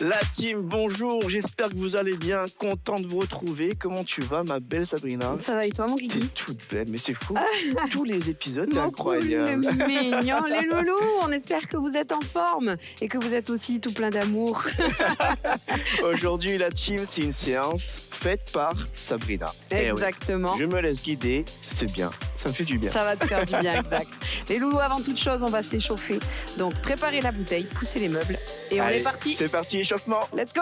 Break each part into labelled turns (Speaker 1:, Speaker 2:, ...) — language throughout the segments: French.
Speaker 1: La team, bonjour, j'espère que vous allez bien, content de vous retrouver. Comment tu vas, ma belle Sabrina?
Speaker 2: Ça va et toi, mon
Speaker 1: T'es
Speaker 2: kiki?
Speaker 1: toute belle, mais c'est fou. Tous les épisodes, t'es
Speaker 2: Mon
Speaker 1: incroyable.
Speaker 2: cool, mignon, les loulous. On espère que vous êtes en forme et que vous êtes aussi tout plein d'amour.
Speaker 1: Aujourd'hui, la team, c'est une séance faite par Sabrina. Eh oui,
Speaker 2: Exactement.
Speaker 1: je me laisse guider, c'est bien, ça me fait du bien.
Speaker 2: Ça va te faire du bien, exact. Les loulous, avant toute chose, on va s'échauffer. Donc, préparez la bouteille, poussez les meubles et on
Speaker 1: Allez,
Speaker 2: est parti.
Speaker 1: C'est parti, échauffement.
Speaker 2: Let's go!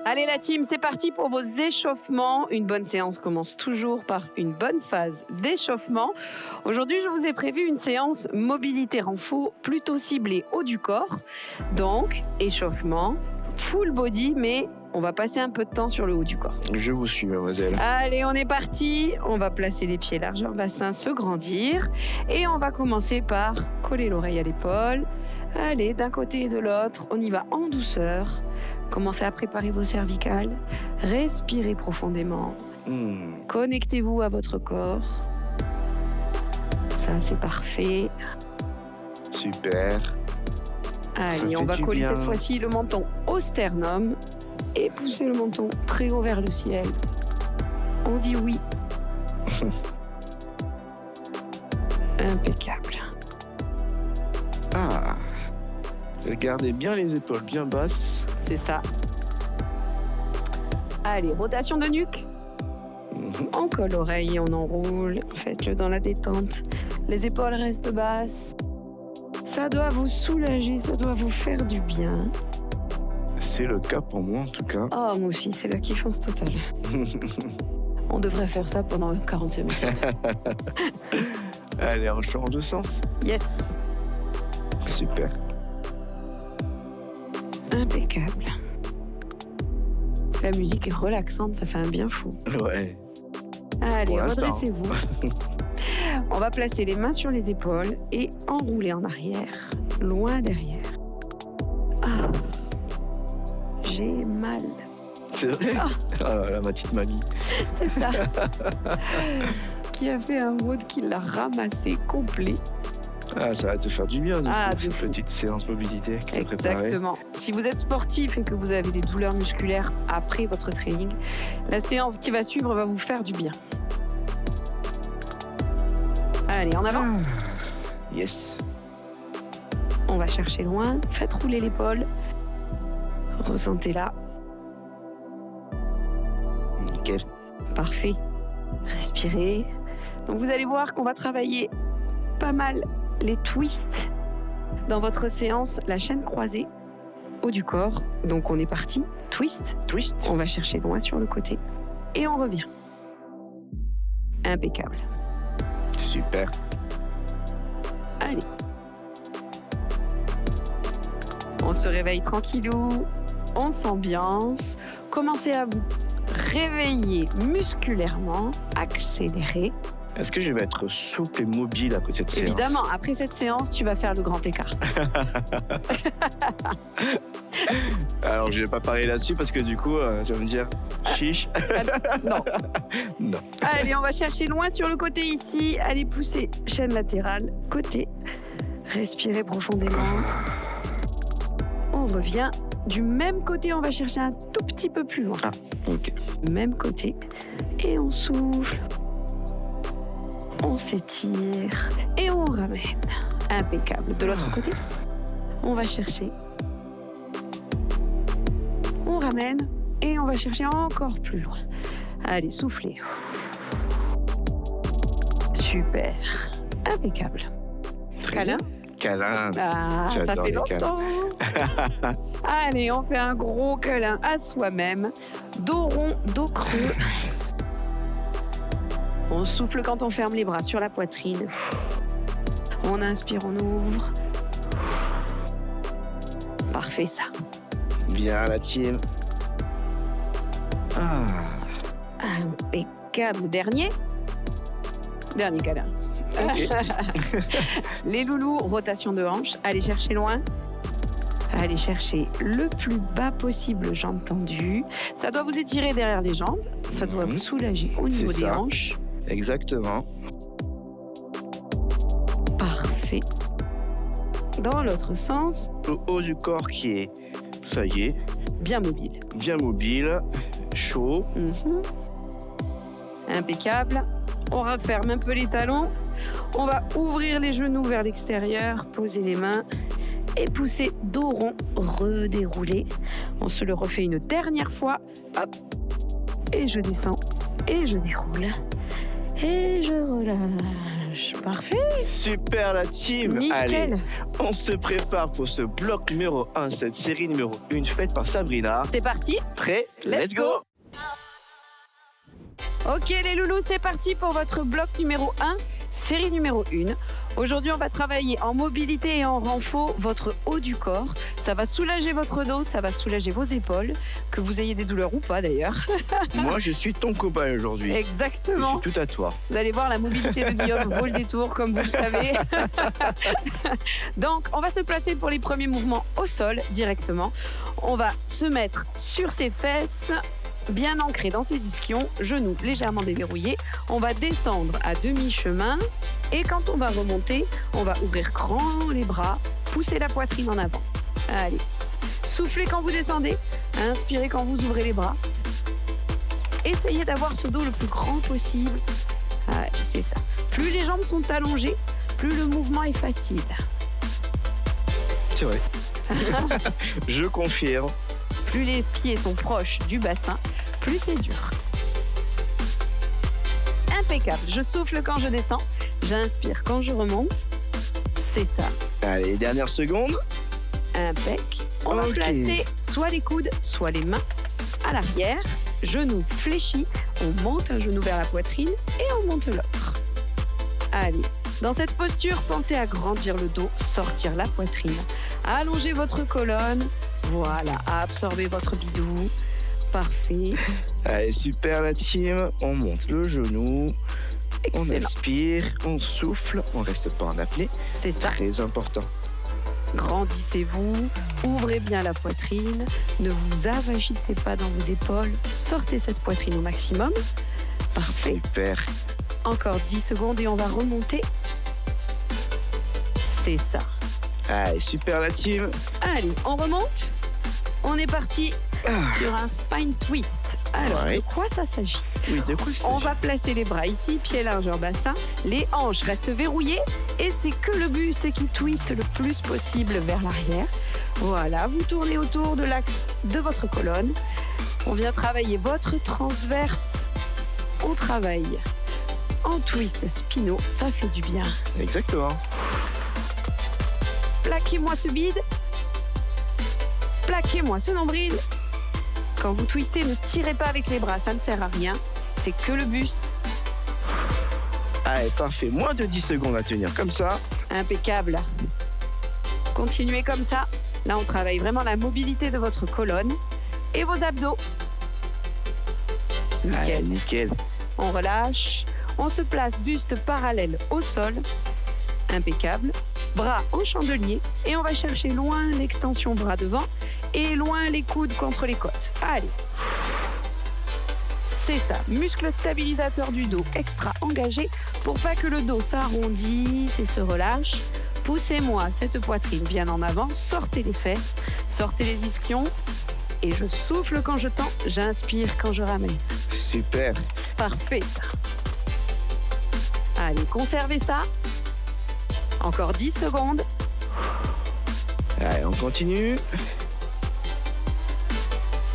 Speaker 2: Allez la team, c'est parti pour vos échauffements. Une bonne séance commence toujours par une bonne phase d'échauffement. Aujourd'hui, je vous ai prévu une séance mobilité renfo plutôt ciblée haut du corps. Donc, échauffement, full body, mais on va passer un peu de temps sur le haut du corps.
Speaker 1: Je vous suis, mademoiselle.
Speaker 2: Allez, on est parti. On va placer les pieds largeur bassin, se grandir. Et on va commencer par coller l'oreille à l'épaule. Allez, d'un côté et de l'autre, on y va en douceur. Commencez à préparer vos cervicales. Respirez profondément. Connectez-vous à votre corps. Ça, c'est parfait.
Speaker 1: Super.
Speaker 2: Allez, on
Speaker 1: fait
Speaker 2: va
Speaker 1: du
Speaker 2: coller
Speaker 1: bien.
Speaker 2: cette fois-ci le menton au sternum et pousser le menton très haut vers le ciel. On dit oui. Impeccable.
Speaker 1: Ah. Gardez bien les épaules bien basses.
Speaker 2: C'est ça. Allez, rotation de nuque. On colle l'oreille, on enroule. Faites-le dans la détente. Les épaules restent basses. Ça doit vous soulager, ça doit vous faire du bien.
Speaker 1: C'est le cas pour moi en tout cas.
Speaker 2: Oh, moi aussi, c'est la kiffance totale. On devrait faire ça pendant 45 minutes.
Speaker 1: Allez, on change de sens.
Speaker 2: Yes.
Speaker 1: Super.
Speaker 2: Impeccable. La musique est relaxante, ça fait un bien fou.
Speaker 1: Ouais.
Speaker 2: Allez,
Speaker 1: Pour l'instant.
Speaker 2: redressez-vous. On va placer les mains sur les épaules et enrouler en arrière, loin derrière. Ah, j'ai mal.
Speaker 1: C'est vrai. Ah là là, ma petite mamie.
Speaker 2: C'est ça. Qui a fait un mode qui l'a ramassé complet.
Speaker 1: Ah, ça va te faire du bien, du
Speaker 2: Ah,
Speaker 1: coup,
Speaker 2: de
Speaker 1: cette
Speaker 2: fou.
Speaker 1: petite séance mobilité qui s'est préparée.
Speaker 2: Exactement. Si vous êtes sportif et que vous avez des douleurs musculaires après votre training, la séance qui va suivre va vous faire du bien. Allez, en avant.
Speaker 1: Yes.
Speaker 2: On va chercher loin. Faites rouler l'épaule. Ressentez-la.
Speaker 1: Nickel.
Speaker 2: Parfait. Respirez. Donc vous allez voir qu'on va travailler pas mal les twists dans votre séance, la chaîne croisée, haut du corps. Donc on est parti. Twist.
Speaker 1: Twist.
Speaker 2: On va chercher loin sur le côté. Et on revient. Impeccable.
Speaker 1: Super.
Speaker 2: Allez. On se réveille tranquillou. On s'ambiance. Commencez à vous réveiller musculairement. Accélérez.
Speaker 1: Est-ce que je vais être souple et mobile après cette séance?
Speaker 2: Évidemment, après cette séance, tu vas faire le grand écart.
Speaker 1: Alors, je vais pas parler là-dessus parce que du coup, tu vas me dire chiche.
Speaker 2: Non.
Speaker 1: Non.
Speaker 2: Allez, on va chercher loin sur le côté ici. Allez, pousser. Chaîne latérale. Côté. Respirez profondément. On revient. Du même côté, on va chercher un tout petit peu plus loin.
Speaker 1: Ah, ok.
Speaker 2: Même côté. Et on souffle. On s'étire. Et on ramène. Impeccable. De l'autre côté, on va chercher. On ramène. Et on va chercher encore plus loin. Allez, soufflez. Super. Impeccable. Câlin.
Speaker 1: Câlin.
Speaker 2: Ah, ça
Speaker 1: J'adore
Speaker 2: fait
Speaker 1: les câlins.
Speaker 2: longtemps. Allez, on fait un gros câlin à soi-même. Dos rond, dos creux. On souffle quand on ferme les bras sur la poitrine. On inspire, on ouvre. Parfait, ça.
Speaker 1: Bien, la team. Ah.
Speaker 2: Impeccable. Dernier câlin.
Speaker 1: Ok.
Speaker 2: Les loulous, rotation de hanche. Allez chercher loin. Allez chercher le plus bas possible, jambes tendues. Ça doit vous étirer derrière les jambes. Ça doit vous soulager au niveau des
Speaker 1: ça.
Speaker 2: hanches.
Speaker 1: Exactement.
Speaker 2: Parfait. Dans l'autre sens,
Speaker 1: Le haut du corps qui est, ça y est,
Speaker 2: bien mobile.
Speaker 1: bien mobile, chaud.
Speaker 2: Mhm. Impeccable. On referme un peu les talons. On va ouvrir les genoux vers l'extérieur, poser les mains et pousser dos rond, redérouler. On se le refait une dernière fois. Hop. Et je descends et je déroule. Et je relâche. Parfait.
Speaker 1: Super la team.
Speaker 2: Nickel.
Speaker 1: Allez, on se prépare pour ce bloc numéro 1, cette série numéro 1 faite par Sabrina.
Speaker 2: C'est parti.
Speaker 1: Prêt?
Speaker 2: Let's go. Ok les loulous, c'est parti pour votre bloc numéro 1, série numéro 1. Aujourd'hui, on va travailler en mobilité et en renfort votre haut du corps. Ça va soulager votre dos, ça va soulager vos épaules, que vous ayez des douleurs ou pas d'ailleurs.
Speaker 1: Moi, je suis ton copain aujourd'hui. Je
Speaker 2: Exactement.
Speaker 1: suis tout à toi.
Speaker 2: Vous allez voir, la mobilité de Guillaume vaut le détour, comme vous le savez. Donc, on va se placer pour les premiers mouvements au sol directement. On va se mettre sur ses fesses, bien ancré dans ses ischions, genoux légèrement déverrouillés. On va descendre à demi-chemin et quand on va remonter, on va ouvrir grand les bras, pousser la poitrine en avant. Allez, soufflez quand vous descendez, inspirez quand vous ouvrez les bras. Essayez d'avoir ce dos le plus grand possible. Allez, c'est ça. Plus les jambes sont allongées, plus le mouvement est facile.
Speaker 1: C'est vrai. Je confirme.
Speaker 2: Plus les pieds sont proches du bassin, plus c'est dur. Impeccable. Je souffle quand je descends, j'inspire quand je remonte. C'est ça.
Speaker 1: Allez, dernière seconde.
Speaker 2: Impec. On va
Speaker 1: Ok.
Speaker 2: placer soit les coudes, soit les mains à l'arrière. Genoux fléchis. On monte un genou vers la poitrine et on monte l'autre. Allez. Dans cette posture, pensez à grandir le dos, sortir la poitrine. Allongez votre colonne. Voilà, à absorber votre bidou. Parfait.
Speaker 1: Allez, super la team. On monte le genou. On
Speaker 2: Excellent.
Speaker 1: inspire, on souffle, on reste pas en apnée.
Speaker 2: C'est ça.
Speaker 1: Très important.
Speaker 2: Grandissez-vous, ouvrez bien la poitrine, ne vous avachissez pas dans vos épaules, sortez cette poitrine au maximum. Parfait.
Speaker 1: Super.
Speaker 2: Encore 10 secondes et on va remonter. C'est ça.
Speaker 1: Allez, super la team.
Speaker 2: Allez, on remonte. On est parti sur un spine twist. Alors,
Speaker 1: Ouais.
Speaker 2: de quoi ça s'agit?
Speaker 1: Oui, de quoi il
Speaker 2: On
Speaker 1: s'agit?
Speaker 2: va placer les bras ici, pieds largeur bassin. Les hanches restent verrouillées et c'est que le buste qui twiste le plus possible vers l'arrière. Voilà, vous tournez autour de l'axe de votre colonne. On vient travailler votre transverse. On travaille en twist spinaux, ça fait du bien.
Speaker 1: Exactement.
Speaker 2: Plaquez-moi ce bide. Plaquez-moi ce nombril. Quand vous twistez, ne tirez pas avec les bras, ça ne sert à rien. C'est que le buste.
Speaker 1: Allez, parfait. Moins de 10 secondes à tenir comme ça.
Speaker 2: Impeccable. Continuez comme ça. Là, on travaille vraiment la mobilité de votre colonne et vos abdos.
Speaker 1: Allez,
Speaker 2: Nickel.
Speaker 1: nickel.
Speaker 2: On relâche. On se place buste parallèle au sol. Impeccable. Bras en chandelier. Et on va chercher loin l'extension bras devant et loin les coudes contre les côtes. Allez. C'est ça. Muscle stabilisateur du dos extra engagé pour pas que le dos s'arrondisse et se relâche. Poussez-moi cette poitrine bien en avant. Sortez les fesses. Sortez les ischions. Et je souffle quand je tends. J'inspire quand je ramène.
Speaker 1: Super.
Speaker 2: Parfait, ça. Allez, conservez ça. Encore 10 secondes.
Speaker 1: Allez, on continue.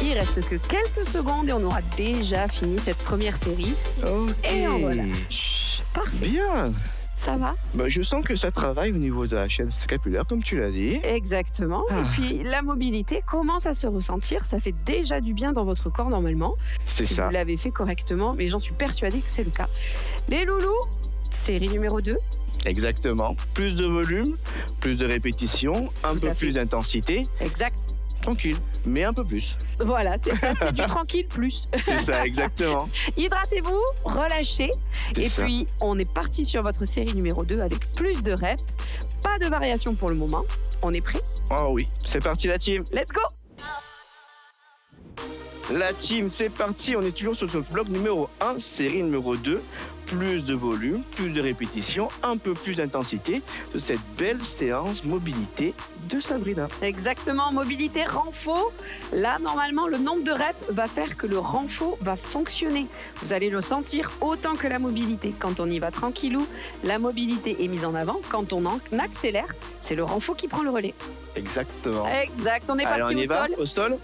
Speaker 2: Il reste que quelques secondes et on aura déjà fini cette première série.
Speaker 1: Ok.
Speaker 2: Et on relâche. Parfait.
Speaker 1: Bien.
Speaker 2: Ça va?
Speaker 1: Bah, je sens que ça travaille au niveau de la chaîne scapulaire, comme tu l'as dit.
Speaker 2: Exactement.
Speaker 1: Ah.
Speaker 2: Et puis, la mobilité commence à se ressentir. Ça fait déjà du bien dans votre corps normalement.
Speaker 1: C'est
Speaker 2: Si
Speaker 1: ça.
Speaker 2: vous l'avez fait correctement, mais j'en suis persuadée que c'est le cas. Les loulous, série numéro 2.
Speaker 1: Exactement. Plus de volume, plus de répétitions, un
Speaker 2: Tout
Speaker 1: peu
Speaker 2: à fait.
Speaker 1: plus d'intensité.
Speaker 2: Exact.
Speaker 1: tranquille, mais un peu plus.
Speaker 2: Voilà, c'est ça, c'est du tranquille plus.
Speaker 1: C'est ça, exactement.
Speaker 2: Hydratez-vous, relâchez.
Speaker 1: C'est
Speaker 2: Et
Speaker 1: ça.
Speaker 2: puis, on est parti sur votre série numéro 2 avec plus de reps. Pas de variation pour le moment. On est prêt?
Speaker 1: Oh oui, c'est parti la team.
Speaker 2: Let's go!
Speaker 1: La team, c'est parti. On est toujours sur le bloc numéro 1, série numéro 2. Plus de volume, plus de répétitions, un peu plus d'intensité de cette belle séance mobilité de Sabrina.
Speaker 2: Exactement, mobilité renfort. Là, normalement, le nombre de reps va faire que le renfort va fonctionner. Vous allez le sentir autant que la mobilité. Quand on y va tranquillou, la mobilité est mise en avant. Quand on accélère, c'est le renfort qui prend le relais.
Speaker 1: Exactement.
Speaker 2: Exact, on est
Speaker 1: Allez,
Speaker 2: parti
Speaker 1: on y
Speaker 2: au
Speaker 1: va,
Speaker 2: sol.
Speaker 1: au sol.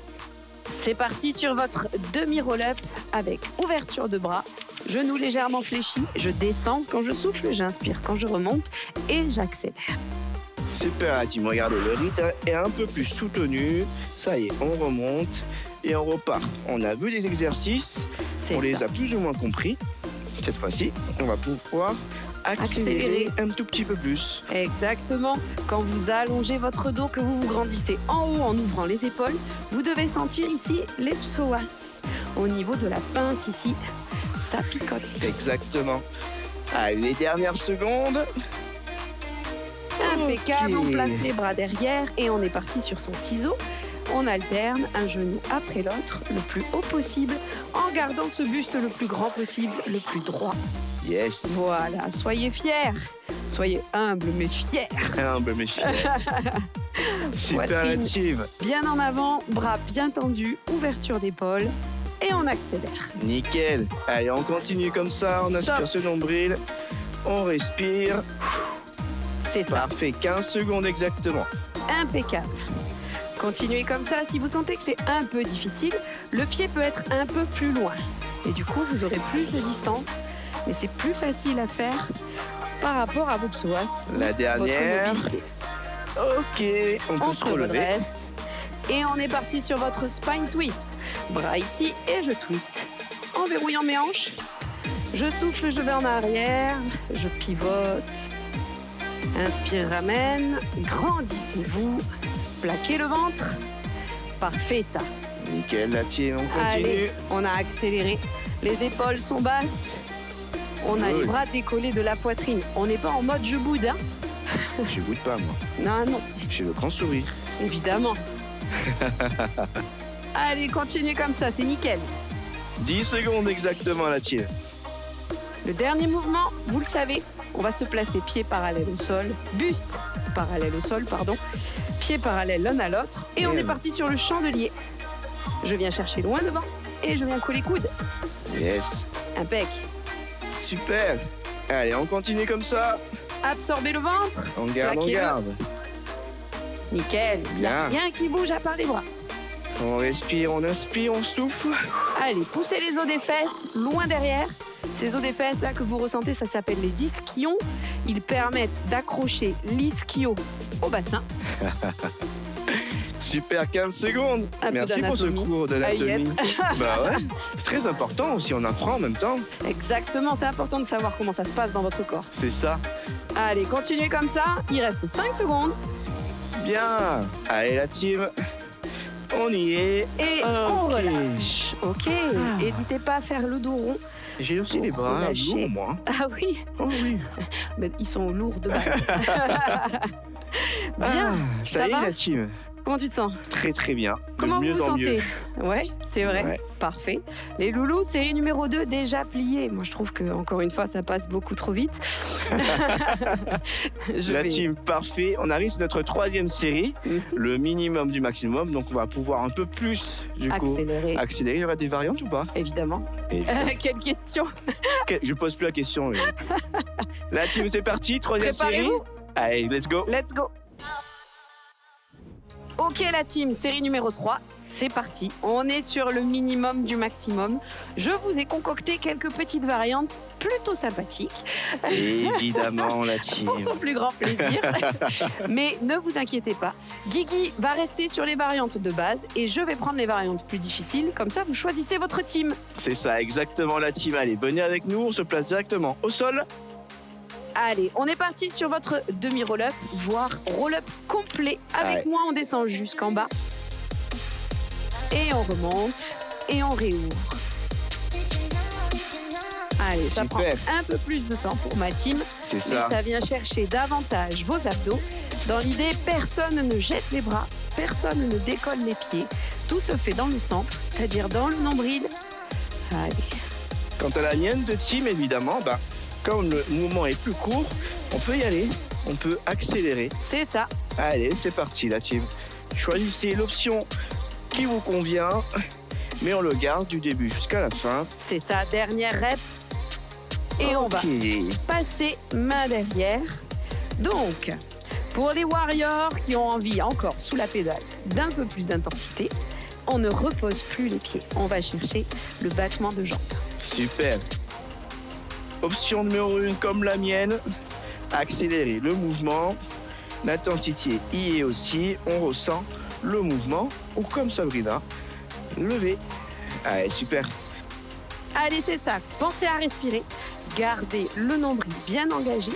Speaker 2: C'est parti sur votre demi-roll-up avec ouverture de bras, genoux légèrement fléchis. Je descends quand je souffle, j'inspire quand je remonte et j'accélère.
Speaker 1: Super la team, regardez, le rythme est un peu plus soutenu. Ça y est, on remonte et on repart. On a vu les exercices,
Speaker 2: C'est
Speaker 1: on les
Speaker 2: ça.
Speaker 1: a plus ou moins compris. Cette fois-ci, on va pouvoir accélérer un tout petit peu plus.
Speaker 2: Exactement. Quand vous allongez votre dos, que vous vous grandissez en haut en ouvrant les épaules, vous devez sentir ici les psoas. Au niveau de la pince ici, ça picote.
Speaker 1: Exactement. Allez, les dernières secondes.
Speaker 2: Impeccable,
Speaker 1: Ok.
Speaker 2: on place les bras derrière et on est parti sur son ciseau. On alterne un genou après l'autre, le plus haut possible, en gardant ce buste le plus grand possible, le plus droit.
Speaker 1: Yes.
Speaker 2: Voilà, soyez fiers. Soyez humbles mais fiers.
Speaker 1: Humble mais fier. Super la
Speaker 2: Poitrine
Speaker 1: team.
Speaker 2: bien en avant, bras bien tendus, ouverture d'épaule et on accélère.
Speaker 1: Nickel. Allez, on continue comme ça. On aspire
Speaker 2: Top.
Speaker 1: ce nombril. On respire.
Speaker 2: C'est ça,
Speaker 1: Parfait. 15 secondes exactement.
Speaker 2: impeccable. Continuez comme ça. Si vous sentez que c'est un peu difficile, le pied peut être un peu plus loin. Et du coup, vous aurez plus de distance, mais c'est plus facile à faire par rapport à vos psoas.
Speaker 1: La
Speaker 2: Votre
Speaker 1: dernière.
Speaker 2: mobilité.
Speaker 1: Ok. On peut
Speaker 2: On
Speaker 1: se
Speaker 2: se
Speaker 1: relever.
Speaker 2: redresse. Et on est parti sur votre spine twist. Bras ici et je twist. En verrouillant mes hanches. Je souffle, je vais en arrière. Je pivote. Inspire, ramène. Grandissez-vous. Plaquez le ventre. Parfait ça.
Speaker 1: Nickel la team. On continue.
Speaker 2: Allez, on a accéléré. Les épaules sont basses. On a
Speaker 1: Good.
Speaker 2: les bras décollés de la poitrine. On n'est pas en mode je boude, hein.
Speaker 1: Je goûte pas moi.
Speaker 2: Non, non.
Speaker 1: J'ai le grand sourire.
Speaker 2: Évidemment. Allez, continuez comme ça, c'est nickel.
Speaker 1: 10 secondes exactement la team.
Speaker 2: Le dernier mouvement, vous le savez, on va se placer pieds parallèles au sol, buste parallèle au sol, pardon, pieds parallèles l'un à l'autre, et on est parti sur le chandelier. Je viens chercher loin devant et je viens coller coude.
Speaker 1: Yes.
Speaker 2: Impec.
Speaker 1: Super. Allez, on continue comme ça.
Speaker 2: Absorbez le ventre.
Speaker 1: On garde, on
Speaker 2: Plaquez-le.
Speaker 1: garde.
Speaker 2: Nickel. Il n'y a
Speaker 1: Bien.
Speaker 2: rien qui bouge à part les bras.
Speaker 1: On respire, on inspire, on souffle.
Speaker 2: Allez, poussez les os des fesses loin derrière. Ces os des fesses là que vous ressentez, ça s'appelle les ischions. Ils permettent d'accrocher l'ischio au bassin.
Speaker 1: Super, 15 secondes.
Speaker 2: Un peu
Speaker 1: Merci pour ce
Speaker 2: d'anatomie.
Speaker 1: cours d'anatomie.
Speaker 2: Ah,
Speaker 1: Bah ouais, c'est très important aussi, on apprend en même temps.
Speaker 2: Exactement, c'est important de savoir comment ça se passe dans votre corps.
Speaker 1: C'est ça.
Speaker 2: Allez, continuez comme ça. Il reste 5 secondes.
Speaker 1: Bien. Allez la team, on y est.
Speaker 2: Et on
Speaker 1: Ok.
Speaker 2: relâche. Ok. N'hésitez pas à faire le dos rond.
Speaker 1: J'ai aussi les bras
Speaker 2: Relâchez.
Speaker 1: lourds, moi.
Speaker 2: Ah oui,
Speaker 1: Oh oui.
Speaker 2: mais ils sont lourds de base. Bien.
Speaker 1: Ah,
Speaker 2: ça
Speaker 1: ça y est
Speaker 2: va
Speaker 1: la team.
Speaker 2: Comment tu te sens?
Speaker 1: Très très bien.
Speaker 2: Comment
Speaker 1: de mieux
Speaker 2: vous vous
Speaker 1: en mieux.
Speaker 2: sentez? Ouais, c'est vrai.
Speaker 1: Ouais.
Speaker 2: Parfait. Les loulous, série numéro 2, déjà pliée. Moi, je trouve que encore une fois, ça passe beaucoup trop vite. Je
Speaker 1: La
Speaker 2: vais-
Speaker 1: team, parfait. On arrive sur notre troisième série,
Speaker 2: Mhm.
Speaker 1: le minimum du maximum. Donc on va pouvoir un peu plus, du coup,
Speaker 2: accélérer,
Speaker 1: accélérer. Il y aura des variantes ou pas?
Speaker 2: évidemment. Quelle question?
Speaker 1: Je pose plus la question. La team, c'est parti. Troisième série.
Speaker 2: Préparez-vous.
Speaker 1: Allez, let's go.
Speaker 2: Let's go. Ok la team, série numéro 3, c'est parti. On est sur le minimum du maximum. Je vous ai concocté quelques petites variantes plutôt sympathiques
Speaker 1: Évidemment, la team.
Speaker 2: pour son plus grand plaisir. Mais ne vous inquiétez pas, Guigui va rester sur les variantes de base et je vais prendre les variantes plus difficiles. Comme ça, vous choisissez votre team.
Speaker 1: C'est ça, exactement, la team. Allez, venez avec nous. On se place directement au sol.
Speaker 2: Allez, on est parti sur votre demi-roll-up, voire roll-up complet. Avec
Speaker 1: Ouais.
Speaker 2: moi, on descend jusqu'en bas. Et on remonte et on réouvre. Allez, ça prend
Speaker 1: Super.
Speaker 2: un peu plus de temps pour ma team,
Speaker 1: C'est
Speaker 2: mais
Speaker 1: ça.
Speaker 2: ça vient chercher davantage vos abdos. Dans l'idée, personne ne jette les bras, personne ne décolle les pieds. Tout se fait dans le centre, c'est-à-dire dans le nombril. Allez,
Speaker 1: Quant à la mienne de team, évidemment, comme le mouvement est plus court, on peut y aller. On peut accélérer.
Speaker 2: c'est ça.
Speaker 1: Allez, c'est parti la team. Choisissez l'option qui vous convient, mais on le garde du début jusqu'à la fin.
Speaker 2: C'est sa dernière rep. Et on va
Speaker 1: Ok.
Speaker 2: passer main derrière. Donc, pour les warriors qui ont envie encore sous la pédale d'un peu plus d'intensité, on ne repose plus les pieds. On va chercher le battement de jambes.
Speaker 1: Super. Option numéro 1 comme la mienne, accélérer le mouvement. L'intensité y est aussi, on ressent le mouvement. Ou comme Sabrina, lever. Allez, super.
Speaker 2: Allez, c'est ça. Pensez à respirer. Gardez le nombril bien engagé.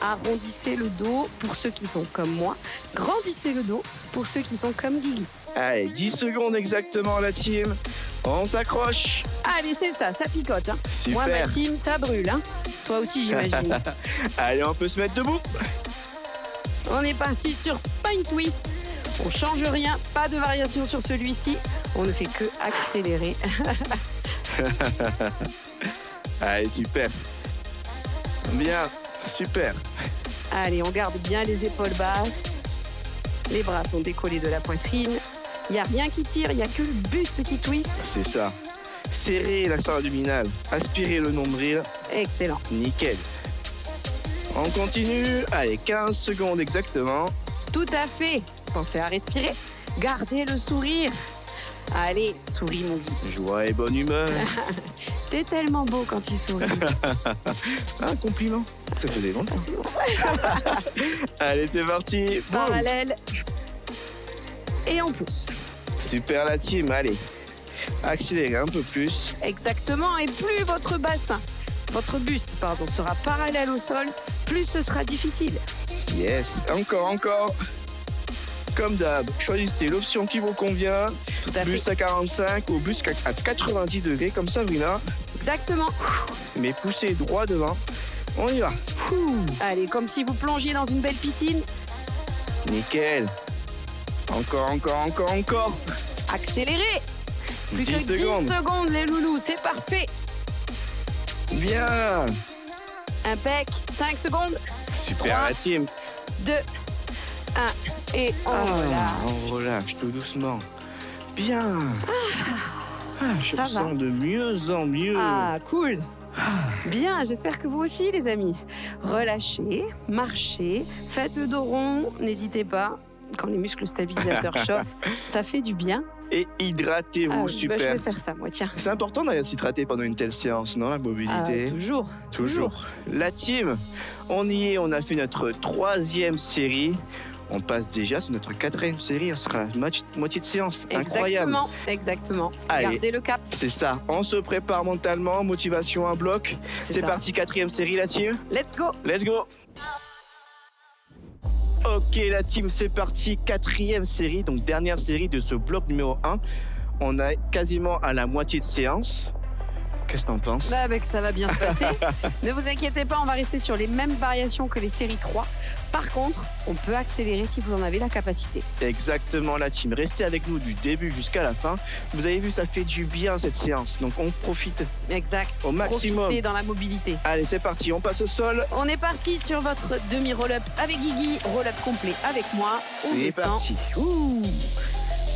Speaker 2: Arrondissez le dos pour ceux qui sont comme moi. Grandissez le dos pour ceux qui sont comme Guigui.
Speaker 1: Allez, 10 secondes exactement la team. On s'accroche.
Speaker 2: Allez, c'est ça, ça picote. Hein. Moi, ma
Speaker 1: Super.
Speaker 2: team, ça brûle. Hein. Toi aussi, j'imagine.
Speaker 1: Allez, on peut se mettre debout.
Speaker 2: On est parti sur Spine Twist. On change rien, pas de variation sur celui-ci. On ne fait que accélérer.
Speaker 1: Allez, super. Bien, super.
Speaker 2: Allez, on garde bien les épaules basses. Les bras sont décollés de la poitrine. Il n'y a rien qui tire, il n'y a que le buste qui twist.
Speaker 1: C'est ça. Serrez l'accent abdominal. Aspirez le nombril.
Speaker 2: Excellent.
Speaker 1: Nickel. On continue. Allez, 15 secondes exactement.
Speaker 2: Tout à fait. Pensez à respirer. Gardez le sourire. Allez, souris mon Guy.
Speaker 1: Joie et bonne humeur.
Speaker 2: T'es tellement beau quand tu souris.
Speaker 1: Un compliment. Ça faisait longtemps. Allez, c'est parti. Boum.
Speaker 2: Parallèle. Et on pousse.
Speaker 1: Super la team. Allez. Accélérez un peu plus.
Speaker 2: Exactement. Et plus votre bassin, votre buste, pardon, sera parallèle au sol, plus ce sera difficile.
Speaker 1: Yes. Encore, encore. Comme d'hab, choisissez l'option qui vous convient.
Speaker 2: Tout à fait.
Speaker 1: Buste à 45 ou buste à 90 degrés comme Sabrina.
Speaker 2: Exactement.
Speaker 1: Mais poussez droit devant. On y va.
Speaker 2: Allez, comme si vous plongiez dans une belle piscine.
Speaker 1: Nickel. Encore, encore, encore, encore.
Speaker 2: Accélérez. Plus
Speaker 1: 10
Speaker 2: que 10
Speaker 1: secondes.
Speaker 2: secondes, les loulous. C'est parfait.
Speaker 1: Bien.
Speaker 2: Impec. 5 secondes.
Speaker 1: Super
Speaker 2: 3,
Speaker 1: la team.
Speaker 2: 2, 1. Et on relâche.
Speaker 1: On relâche tout doucement. Bien. Je
Speaker 2: ça
Speaker 1: me
Speaker 2: va.
Speaker 1: sens de mieux en mieux.
Speaker 2: Ah, cool. Bien, j'espère que vous aussi, les amis. Relâchez, marchez, faites le dos rond, n'hésitez pas. Quand les muscles stabilisateurs chauffent, ça fait du bien.
Speaker 1: Et hydratez-vous,
Speaker 2: Ah oui,
Speaker 1: super.
Speaker 2: bah, je vais faire ça, moi, tiens.
Speaker 1: C'est important d'aller s'hydrater pendant une telle séance, non, la mobilité?
Speaker 2: Toujours.
Speaker 1: Toujours. La team, on y est, on a fait notre 3e série. On passe déjà sur notre 4e série, on sera à la moitié de séance. Incroyable.
Speaker 2: Exactement.
Speaker 1: Allez.
Speaker 2: Gardez le cap.
Speaker 1: C'est ça, on se prépare mentalement, motivation à bloc. C'est
Speaker 2: ça.
Speaker 1: parti, 4e série la team.
Speaker 2: Let's go.
Speaker 1: Let's go. Ok la team, c'est parti, 4e série, donc dernière série de ce bloc numéro 1. On est quasiment à la moitié de séance. Qu'est-ce que t'en penses?
Speaker 2: Bah, que ça va bien se passer. Ne vous inquiétez pas, on va rester sur les mêmes variations que les séries 3. Par contre, on peut accélérer si vous en avez la capacité.
Speaker 1: Exactement la team, restez avec nous du début jusqu'à la fin. Vous avez vu, ça fait du bien cette séance, donc on profite.
Speaker 2: Exact.
Speaker 1: Au maximum.
Speaker 2: Profitez dans la mobilité.
Speaker 1: Allez, c'est parti, on passe au sol.
Speaker 2: On est parti sur votre demi-roll-up avec Guigui, roll-up complet avec moi. On
Speaker 1: C'est
Speaker 2: descend.
Speaker 1: parti. Ouh.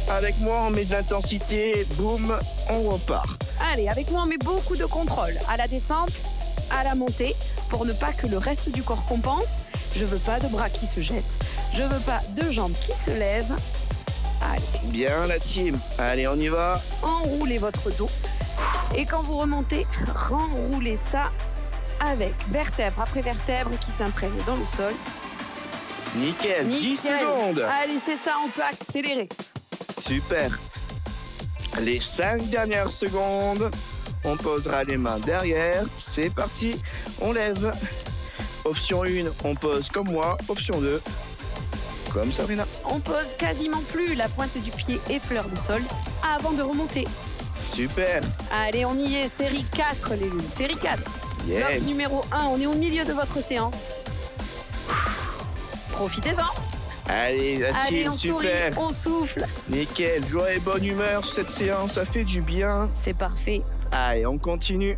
Speaker 1: Avec moi, on met de l'intensité, boum, on repart.
Speaker 2: Allez, avec moi, on met beaucoup de contrôle à la descente, à la montée, pour ne pas que le reste du corps compense. Je veux pas de bras qui se jettent. Je veux pas de jambes qui se lèvent. Allez,
Speaker 1: Bien la team, allez, on y va.
Speaker 2: enroulez votre dos. Et quand vous remontez, renroulez ça avec vertèbre après vertèbre qui s'imprègne dans le sol.
Speaker 1: Nickel, 10
Speaker 2: Nickel.
Speaker 1: secondes.
Speaker 2: Allez, c'est ça, on peut accélérer.
Speaker 1: Super. Les 5 dernières secondes, on posera les mains derrière. C'est parti, on lève. Option 1, on pose comme moi. Option 2, Comme Sabrina.
Speaker 2: On pose quasiment plus, la pointe du pied effleure le sol avant de remonter.
Speaker 1: Super.
Speaker 2: Allez, on y est, série 4 les loulous, série 4. Bloc
Speaker 1: Yes.
Speaker 2: numéro 1, on est au milieu de votre séance. Profitez-en.
Speaker 1: Allez, la
Speaker 2: Allez,
Speaker 1: team,
Speaker 2: on sourit,
Speaker 1: super.
Speaker 2: on souffle.
Speaker 1: Nickel, joie et bonne humeur sur cette séance, ça fait du bien.
Speaker 2: C'est parfait.
Speaker 1: Allez, on continue.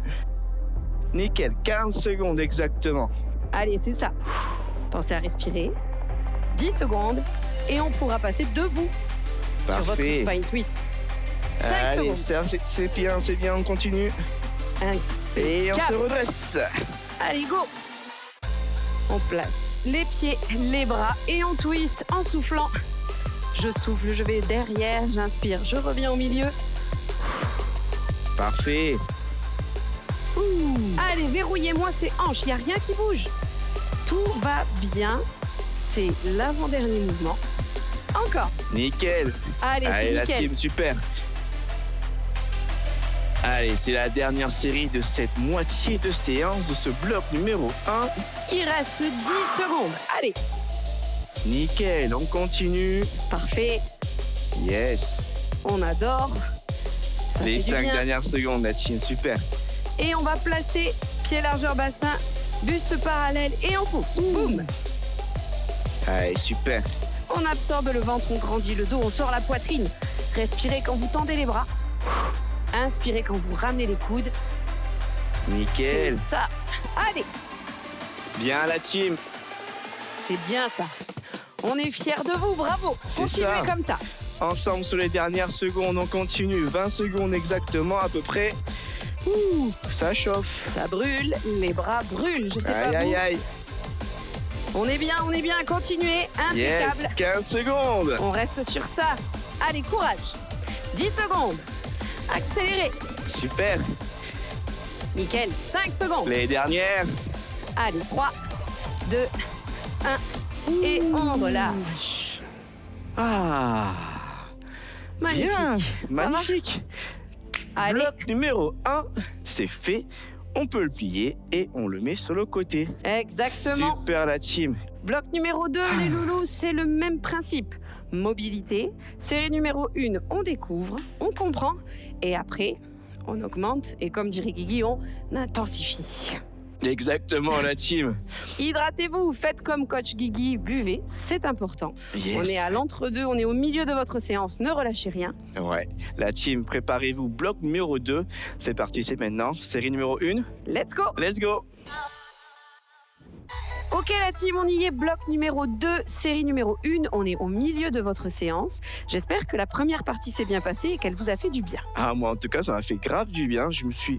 Speaker 1: Nickel, 15 secondes exactement.
Speaker 2: Allez, c'est ça. Pensez à respirer. 10 secondes et on pourra passer debout sur votre
Speaker 1: Parfait.
Speaker 2: spine twist. 5
Speaker 1: Allez,
Speaker 2: secondes.
Speaker 1: c'est bien, on continue. Et on se
Speaker 2: Impeccable.
Speaker 1: redresse.
Speaker 2: Allez, go. On place les pieds, les bras et on twist en soufflant. Je souffle, je vais derrière, j'inspire, je reviens au milieu.
Speaker 1: Parfait.
Speaker 2: Allez, verrouillez-moi ces hanches, il n'y a rien qui bouge. Tout va bien. C'est l'avant-dernier mouvement. Encore.
Speaker 1: Nickel.
Speaker 2: Allez,
Speaker 1: Allez,
Speaker 2: c'est
Speaker 1: la
Speaker 2: nickel.
Speaker 1: team, super. Allez, c'est la dernière série de cette moitié de séance de ce bloc numéro 1.
Speaker 2: Il reste 10 secondes. Allez,
Speaker 1: Nickel, on continue.
Speaker 2: parfait.
Speaker 1: Yes.
Speaker 2: On adore. Ça
Speaker 1: Les
Speaker 2: fait du
Speaker 1: 5
Speaker 2: bien.
Speaker 1: dernières secondes, la team, super.
Speaker 2: Et on va placer pied largeur bassin, buste parallèle et on pousse. Boum.
Speaker 1: Allez, super.
Speaker 2: On absorbe le ventre, on grandit le dos, on sort la poitrine. Respirez quand vous tendez les bras. Inspirez quand vous ramenez les coudes.
Speaker 1: Nickel.
Speaker 2: C'est ça. Allez,
Speaker 1: Bien, la team.
Speaker 2: c'est bien ça. On est fiers de vous, bravo.
Speaker 1: C'est
Speaker 2: Continuez
Speaker 1: ça.
Speaker 2: comme ça.
Speaker 1: Ensemble sur les dernières secondes, on continue. 20 secondes exactement à peu près. Ouh, ça chauffe.
Speaker 2: Ça brûle, les bras brûlent, je sais
Speaker 1: Aïe,
Speaker 2: pas
Speaker 1: aïe,
Speaker 2: vous.
Speaker 1: aïe.
Speaker 2: On est bien, continuez,
Speaker 1: Yes,
Speaker 2: impeccable.
Speaker 1: 15 secondes.
Speaker 2: On reste sur ça. Allez, courage. 10 secondes. Accélérez.
Speaker 1: Super.
Speaker 2: Nickel, 5 secondes.
Speaker 1: Les dernières.
Speaker 2: Allez, 3, 2, 1. Et on relâche.
Speaker 1: Ah,
Speaker 2: Magnifique.
Speaker 1: bien,
Speaker 2: Ça
Speaker 1: magnifique.
Speaker 2: Allez,
Speaker 1: Bloc numéro 1, c'est fait. On peut le plier et on le met sur le côté.
Speaker 2: exactement.
Speaker 1: Super la team.
Speaker 2: Bloc numéro 2, les loulous, c'est le même principe. Mobilité. Série numéro 1, on découvre, on comprend. Et après, on augmente. Et comme dirait Guigui, on intensifie.
Speaker 1: Exactement la team.
Speaker 2: Hydratez-vous, faites comme coach Guigui, buvez, c'est important.
Speaker 1: Yes.
Speaker 2: On est à l'entre-deux, on est au milieu de votre séance, ne relâchez rien.
Speaker 1: Ouais, la team, préparez-vous. Bloc numéro 2, c'est parti, c'est maintenant. Série numéro 1,
Speaker 2: Let's go.
Speaker 1: let's go.
Speaker 2: Ok la team, on y est, bloc numéro 2, série numéro 1, on est au milieu de votre séance. J'espère que la première partie s'est bien passée et qu'elle vous a fait du bien.
Speaker 1: Ah, moi en tout cas, ça m'a fait grave du bien. Je me suis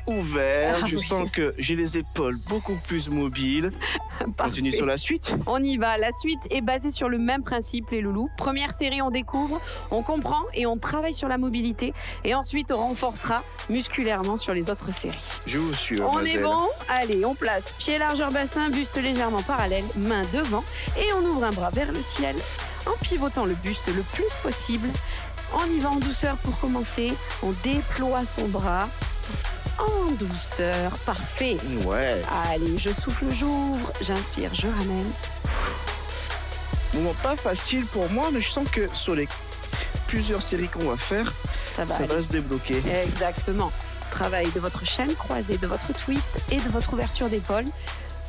Speaker 1: ouvert,
Speaker 2: Ah
Speaker 1: je
Speaker 2: oui.
Speaker 1: sens que j'ai les épaules beaucoup plus mobiles. Continue
Speaker 2: Parfait.
Speaker 1: sur la suite.
Speaker 2: On y va, la suite est basée sur le même principe les loulous. Première série, on découvre, on comprend et on travaille sur la mobilité. Et ensuite, on renforcera musculairement sur les autres séries.
Speaker 1: Je vous suis,
Speaker 2: On est
Speaker 1: mademoiselle.
Speaker 2: bon. Allez, on place pied largeur bassin, buste légèrement parallèle, main devant et on ouvre un bras vers le ciel en pivotant le buste le plus possible. On y va en douceur pour commencer. On déploie son bras en douceur. Parfait.
Speaker 1: Ouais.
Speaker 2: Allez, je souffle, j'ouvre, j'inspire, je ramène.
Speaker 1: Moment pas facile pour moi, mais je sens que sur les plusieurs séries qu'on va faire,
Speaker 2: Ça va
Speaker 1: ça
Speaker 2: aller.
Speaker 1: va se débloquer.
Speaker 2: Exactement. Travail de votre chaîne croisée, de votre twist et de votre ouverture d'épaule.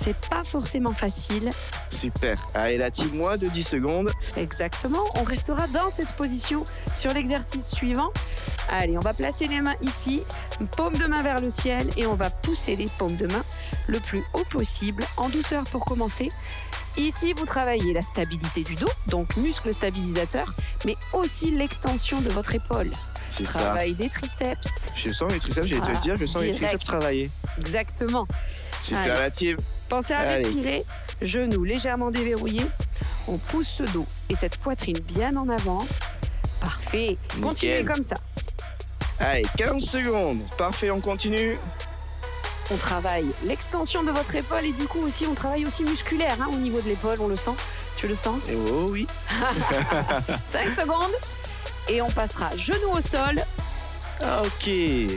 Speaker 2: C'est pas forcément facile.
Speaker 1: Super. Allez, la team, moi, de 10 secondes.
Speaker 2: Exactement. On restera dans cette position sur l'exercice suivant. Allez, on va placer les mains ici, paume de main vers le ciel et on va pousser les paumes de main le plus haut possible, en douceur pour commencer. Ici, vous travaillez la stabilité du dos, donc muscle stabilisateur, mais aussi l'extension de votre épaule.
Speaker 1: C'est ça.
Speaker 2: Travail des triceps.
Speaker 1: Je sens les triceps, j'allais te
Speaker 2: Ah,
Speaker 1: dire, je sens les
Speaker 2: direct.
Speaker 1: triceps travailler.
Speaker 2: Exactement.
Speaker 1: Super,
Speaker 2: Allez.
Speaker 1: la team.
Speaker 2: Pensez à
Speaker 1: Allez.
Speaker 2: respirer, genoux légèrement déverrouillés. On pousse ce dos et cette poitrine bien en avant. Parfait. Continuez
Speaker 1: Nickel.
Speaker 2: comme ça.
Speaker 1: Allez, 15 secondes. Parfait, on continue.
Speaker 2: On travaille l'extension de votre épaule et du coup aussi on travaille aussi musculaire au niveau de l'épaule, on le sent. Tu le sens?
Speaker 1: Et oh oui.
Speaker 2: 5 secondes et on passera genou au sol.
Speaker 1: Ah, ok.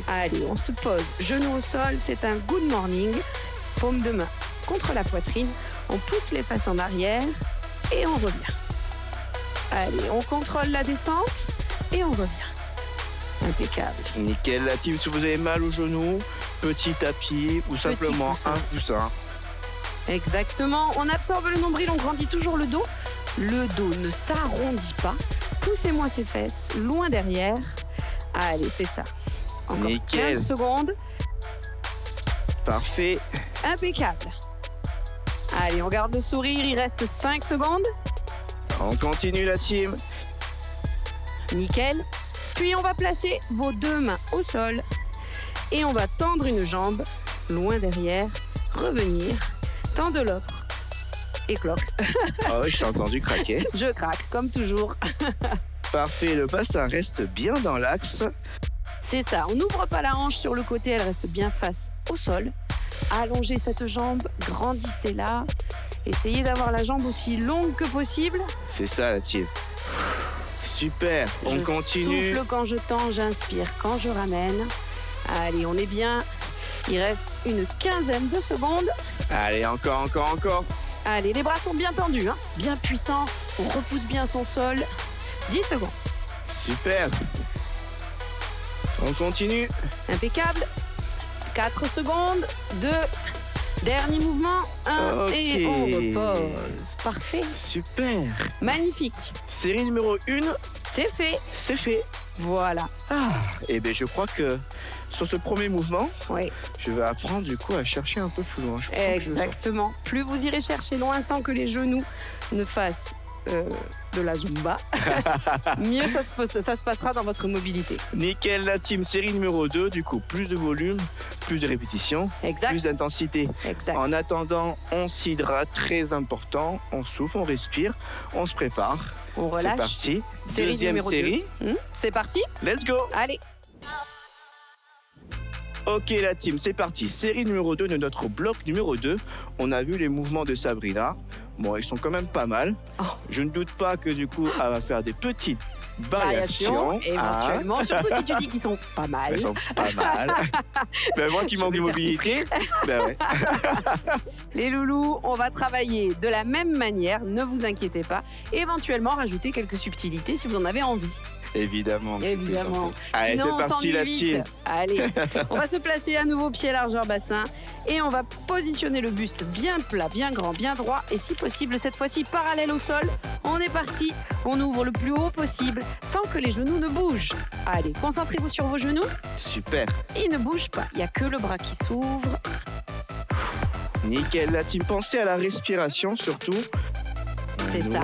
Speaker 2: Allez, on se pose. Genou au sol, c'est un good morning. Paume de main contre la poitrine. On pousse les fesses en arrière et on revient. Allez, on contrôle la descente et on revient. Impeccable.
Speaker 1: Nickel la team, si vous avez mal au genou, petit tapis ou simplement
Speaker 2: coussin.
Speaker 1: un coussin.
Speaker 2: Exactement. On absorbe le nombril, on grandit toujours le dos. Le dos ne s'arrondit pas. Poussez-moi ses fesses, loin derrière. Allez, c'est ça. Encore
Speaker 1: Nickel.
Speaker 2: 15 secondes.
Speaker 1: Parfait.
Speaker 2: Impeccable. Allez, on garde le sourire, il reste 5 secondes.
Speaker 1: On continue la team.
Speaker 2: Nickel. Puis on va placer vos deux mains au sol et on va tendre une jambe loin derrière, revenir, tendre l'autre et cloque.
Speaker 1: Ah oui, je t'ai entendu craquer.
Speaker 2: Je craque comme toujours.
Speaker 1: Parfait, le bassin reste bien dans l'axe.
Speaker 2: C'est ça, on n'ouvre pas la hanche sur le côté, elle reste bien face au sol. Allongez cette jambe, grandissez-la. Essayez d'avoir la jambe aussi longue que possible.
Speaker 1: C'est ça la team. Super, on
Speaker 2: Je
Speaker 1: continue.
Speaker 2: souffle quand je tends, j'inspire quand je ramène. Allez, on est bien. Il reste une quinzaine de secondes.
Speaker 1: Allez, encore.
Speaker 2: Allez, les bras sont bien tendus, hein, bien puissants. On repousse bien son sol. 10 secondes.
Speaker 1: Super. On continue.
Speaker 2: Impeccable. 4 secondes. 2. Dernier mouvement. 1.
Speaker 1: Ok.
Speaker 2: Et on repose. Parfait.
Speaker 1: Super.
Speaker 2: Magnifique.
Speaker 1: Série numéro 1,
Speaker 2: C'est fait.
Speaker 1: c'est fait.
Speaker 2: Voilà.
Speaker 1: Ah, et bien je crois que sur ce premier mouvement,
Speaker 2: Oui,
Speaker 1: je vais apprendre du coup à chercher un peu plus loin. Je crois que je vais
Speaker 2: exactement. Plus vous irez chercher loin sans que les genoux ne fassent de la Zumba, mieux ça se passera dans votre mobilité.
Speaker 1: Nickel la team, série numéro 2, du coup plus de volume, plus de répétitions,
Speaker 2: Exact.
Speaker 1: plus d'intensité.
Speaker 2: Exact.
Speaker 1: En attendant, on s'hydrate, très important, on souffle, on respire, on se prépare.
Speaker 2: On
Speaker 1: C'est
Speaker 2: relâche.
Speaker 1: parti.
Speaker 2: Série
Speaker 1: Deuxième
Speaker 2: numéro
Speaker 1: série,
Speaker 2: C'est parti.
Speaker 1: let's go.
Speaker 2: Allez.
Speaker 1: Ok la team, c'est parti. Série numéro 2 de notre bloc numéro 2. On a vu les mouvements de Sabrina. Bon, ils sont quand même pas mal.
Speaker 2: Oh.
Speaker 1: Je ne doute pas que du coup, elle va faire des petites variations.
Speaker 2: Éventuellement. Surtout si tu dis qu'ils sont pas mal.
Speaker 1: Elles sont pas mal. Ben moi qui
Speaker 2: Je
Speaker 1: manque
Speaker 2: vais
Speaker 1: de
Speaker 2: faire
Speaker 1: mobilité, ben ouais.
Speaker 2: Les loulous, on va travailler de la même manière, ne vous inquiétez pas. Éventuellement, rajouter quelques subtilités si vous en avez envie.
Speaker 1: Évidemment. je
Speaker 2: Évidemment.
Speaker 1: plaisante. Allez,
Speaker 2: Sinon,
Speaker 1: c'est
Speaker 2: on
Speaker 1: parti
Speaker 2: s'ennuie
Speaker 1: la
Speaker 2: vite.
Speaker 1: team.
Speaker 2: Allez, on va se placer à nouveau pied largeur bassin et on va positionner le buste bien plat, bien grand, bien droit et si possible cette fois-ci parallèle au sol. On est parti, on ouvre le plus haut possible sans que les genoux ne bougent. Allez, concentrez-vous sur vos genoux,
Speaker 1: Super.
Speaker 2: ils ne bougent pas, il n'y a que le bras qui s'ouvre.
Speaker 1: Nickel la team. Pensez à la respiration surtout.
Speaker 2: C'est ça.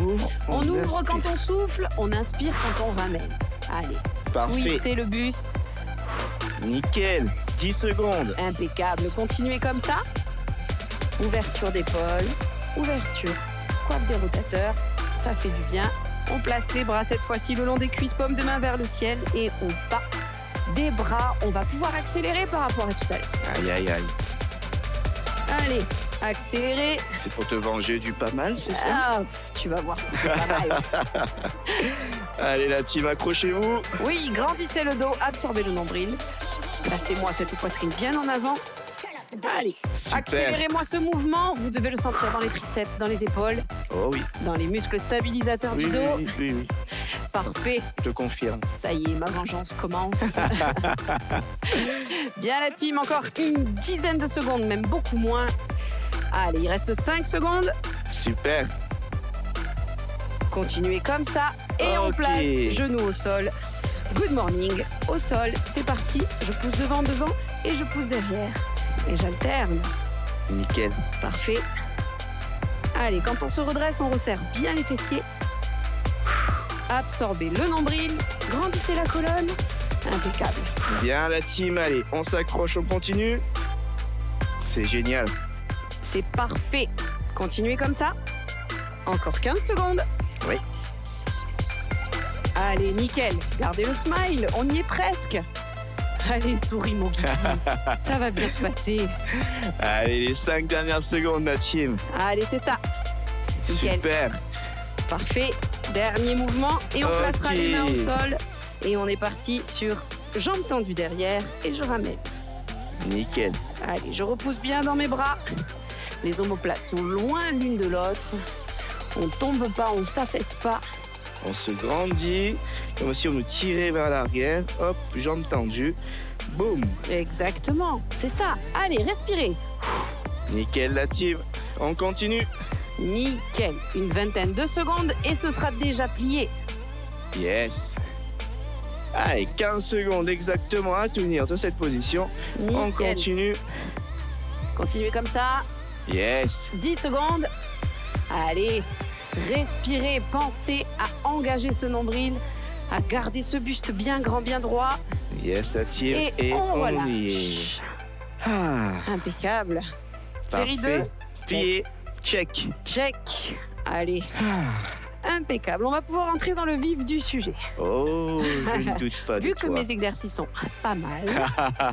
Speaker 2: On ouvre quand on souffle, on inspire quand on ramène. Allez,
Speaker 1: Parfait.
Speaker 2: twistez le buste,
Speaker 1: Nickel. 10 secondes.
Speaker 2: impeccable. Continuez comme ça. Ouverture d'épaule, ouverture, coiffe des rotateurs, ça fait du bien. On place les bras cette fois-ci le long des cuisses, paume de main vers le ciel et on bat des bras. On va pouvoir accélérer par rapport à tout à l'heure.
Speaker 1: Aïe.
Speaker 2: Allez, accélérer.
Speaker 1: C'est pour te venger du pas mal, c'est ça?
Speaker 2: Ah, tu vas voir, c'est pas mal.
Speaker 1: Allez la team, accrochez-vous.
Speaker 2: Oui, grandissez le dos, absorbez le nombril. Placez-moi cette poitrine bien en avant. Allez,
Speaker 1: Super.
Speaker 2: accélérez-moi ce mouvement. Vous devez le sentir dans les triceps, dans les épaules,
Speaker 1: Oh oui.
Speaker 2: dans les muscles stabilisateurs
Speaker 1: Oui,
Speaker 2: du dos.
Speaker 1: oui.
Speaker 2: Parfait.
Speaker 1: Je te confirme.
Speaker 2: Ça y est, ma vengeance commence. Bien la team, encore une dizaine de secondes, même beaucoup moins. Allez, il reste 5 secondes.
Speaker 1: Super.
Speaker 2: Continuez comme ça. Et on
Speaker 1: Ok.
Speaker 2: place genoux au sol. Good morning. Au sol, c'est parti. Je pousse devant et je pousse derrière. Et j'alterne.
Speaker 1: Nickel.
Speaker 2: Parfait. Allez, quand on se redresse, on resserre bien les fessiers. Absorbez le nombril. Grandissez la colonne. Impeccable.
Speaker 1: Bien la team, allez, on s'accroche, on continue. C'est génial.
Speaker 2: C'est parfait. Continuez comme ça. Encore 15 secondes.
Speaker 1: Oui.
Speaker 2: Allez, nickel. Gardez le smile. On y est presque. Allez, souris, mon guide. Ça va bien se passer.
Speaker 1: Allez, les 5 dernières secondes, la team.
Speaker 2: Allez, c'est ça. Nickel.
Speaker 1: Super.
Speaker 2: Parfait. Dernier mouvement. Et on
Speaker 1: Ok.
Speaker 2: placera les mains au sol. Et on est parti sur jambes tendues derrière. Et je ramène.
Speaker 1: Nickel.
Speaker 2: Allez, je repousse bien dans mes bras. Les omoplates sont loin l'une de l'autre. On tombe pas, on s'affaisse pas.
Speaker 1: On se grandit, comme si on nous tirait vers l'arrière. Hop, jambes tendues. Boum.
Speaker 2: Exactement, c'est ça. Allez, respirez.
Speaker 1: Nickel la team. On continue.
Speaker 2: Nickel. Une vingtaine de secondes et ce sera déjà plié.
Speaker 1: Yes. Allez, 15 secondes exactement à tenir de cette position. On
Speaker 2: Nickel.
Speaker 1: continue.
Speaker 2: Continuez comme ça.
Speaker 1: Yes.
Speaker 2: 10 secondes. Allez, respirez, pensez à engager ce nombril, à garder ce buste bien grand, bien droit.
Speaker 1: Yes, la team.
Speaker 2: Et on
Speaker 1: y
Speaker 2: relâche.
Speaker 1: est. Ah,
Speaker 2: Impeccable. Série 2.
Speaker 1: parfait. Plié. Check.
Speaker 2: Check. Allez,
Speaker 1: Ah.
Speaker 2: impeccable. On va pouvoir entrer dans le vif du sujet.
Speaker 1: Oh, je ne doute pas
Speaker 2: Vu
Speaker 1: de
Speaker 2: que
Speaker 1: toi.
Speaker 2: mes exercices sont pas mal,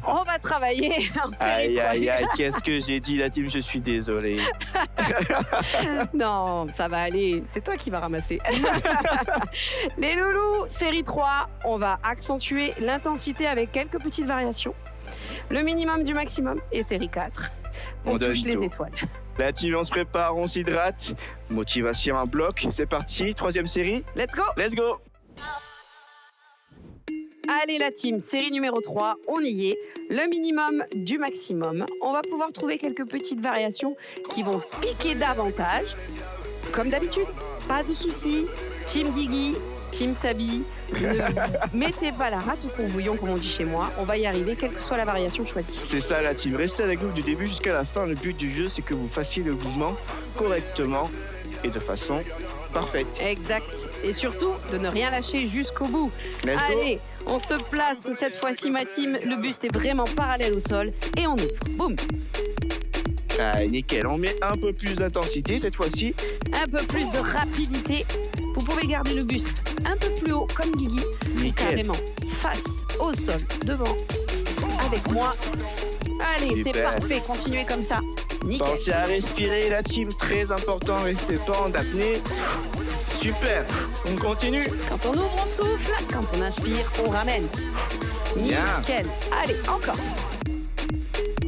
Speaker 2: on va travailler en série
Speaker 1: Aïe,
Speaker 2: 3.
Speaker 1: aïe, aïe, qu'est-ce que j'ai dit, la team, je suis désolé.
Speaker 2: Non, ça va aller. C'est toi qui vas ramasser. Les loulous, série 3, on va accentuer l'intensité avec quelques petites variations. Le minimum du maximum. Et série 4, on
Speaker 1: On donne
Speaker 2: touche les
Speaker 1: tout.
Speaker 2: étoiles.
Speaker 1: La team, on se prépare, on s'hydrate. Motivation en bloc, c'est parti. 3e série,
Speaker 2: Let's go.
Speaker 1: let's go.
Speaker 2: Allez la team, série numéro 3, on y est. Le minimum du maximum. On va pouvoir trouver quelques petites variations qui vont piquer davantage. Comme d'habitude, pas de soucis. Team Guigui, Team Sabi, ne mettez pas la rate au courbouillon comme on dit chez moi. On va y arriver quelle que soit la variation choisie.
Speaker 1: C'est ça la team, restez avec nous du début jusqu'à la fin. Le but du jeu, c'est que vous fassiez le mouvement correctement et de façon parfaite.
Speaker 2: Exact. Et surtout, de ne rien lâcher jusqu'au bout.
Speaker 1: Let's go.
Speaker 2: Allez, on se place cette fois-ci ma team. Le buste est vraiment parallèle au sol et on ouvre. Boum.
Speaker 1: Allez, nickel, on met un peu plus d'intensité cette fois-ci.
Speaker 2: Un peu plus de rapidité. Vous pouvez garder le buste un peu plus haut comme Guigui.
Speaker 1: Nickel.
Speaker 2: Carrément face au sol, devant, avec moi. Allez, c'est
Speaker 1: Super.
Speaker 2: parfait. Continuez comme ça. Nickel.
Speaker 1: Pensez à respirer la team, très important, restez pas en apnée. Super, on continue.
Speaker 2: Quand on ouvre, on souffle. Quand on inspire, on ramène.
Speaker 1: Bien.
Speaker 2: Nickel. Allez, encore.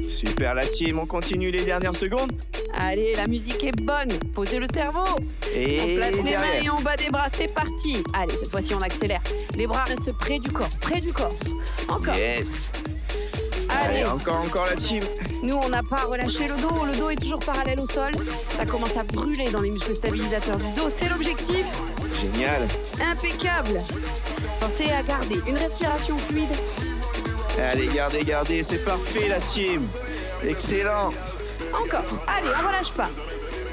Speaker 1: Super la team, on continue les dernières secondes.
Speaker 2: Allez, la musique est bonne. Posez le cerveau.
Speaker 1: Et
Speaker 2: On place les mains
Speaker 1: derrière.
Speaker 2: et on bat des bras. C'est parti. Allez, cette fois-ci, on accélère. Les bras restent près du corps. Près du corps. Encore.
Speaker 1: Yes.
Speaker 2: Allez.
Speaker 1: Allez, encore la team.
Speaker 2: Nous, on n'a pas relâché le dos. Le dos est toujours parallèle au sol. Ça commence à brûler dans les muscles stabilisateurs du dos. C'est l'objectif.
Speaker 1: Génial.
Speaker 2: Impeccable. Pensez à garder une respiration fluide.
Speaker 1: Allez, gardez, c'est parfait la team. Excellent.
Speaker 2: Encore. Allez, on relâche pas.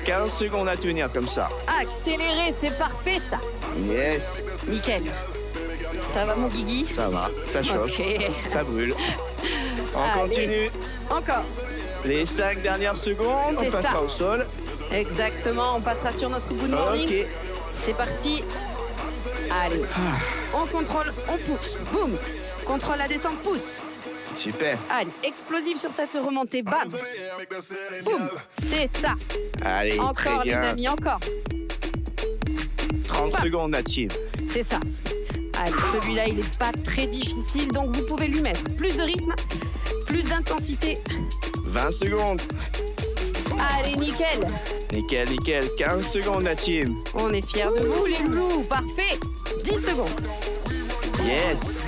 Speaker 1: 15 secondes à tenir comme ça.
Speaker 2: Accélérez, c'est parfait ça.
Speaker 1: Yes,
Speaker 2: Nickel. Ça va mon Guigui?
Speaker 1: ça va, ça chauffe,
Speaker 2: Ok.
Speaker 1: ça brûle. On
Speaker 2: Allez.
Speaker 1: continue.
Speaker 2: Encore.
Speaker 1: Les 5 dernières secondes,
Speaker 2: C'est
Speaker 1: on passera
Speaker 2: ça.
Speaker 1: au sol.
Speaker 2: Exactement. On passera sur notre good morning.
Speaker 1: Ok.
Speaker 2: C'est parti. Allez. On contrôle, on pousse. Boum. Contrôle la descente, pousse.
Speaker 1: Super.
Speaker 2: Allez, explosif sur cette remontée. Bam. Boum. C'est ça.
Speaker 1: Allez,
Speaker 2: Encore
Speaker 1: très
Speaker 2: les
Speaker 1: bien.
Speaker 2: amis, encore.
Speaker 1: 30
Speaker 2: Bam.
Speaker 1: secondes la team.
Speaker 2: C'est ça. Allez, celui-là, il n'est pas très difficile, donc vous pouvez lui mettre plus de rythme, plus d'intensité.
Speaker 1: 20 secondes.
Speaker 2: Allez, nickel.
Speaker 1: Nickel. 15 secondes la team.
Speaker 2: On est fiers de vous, les loulous. Parfait. 10 secondes.
Speaker 1: Yes.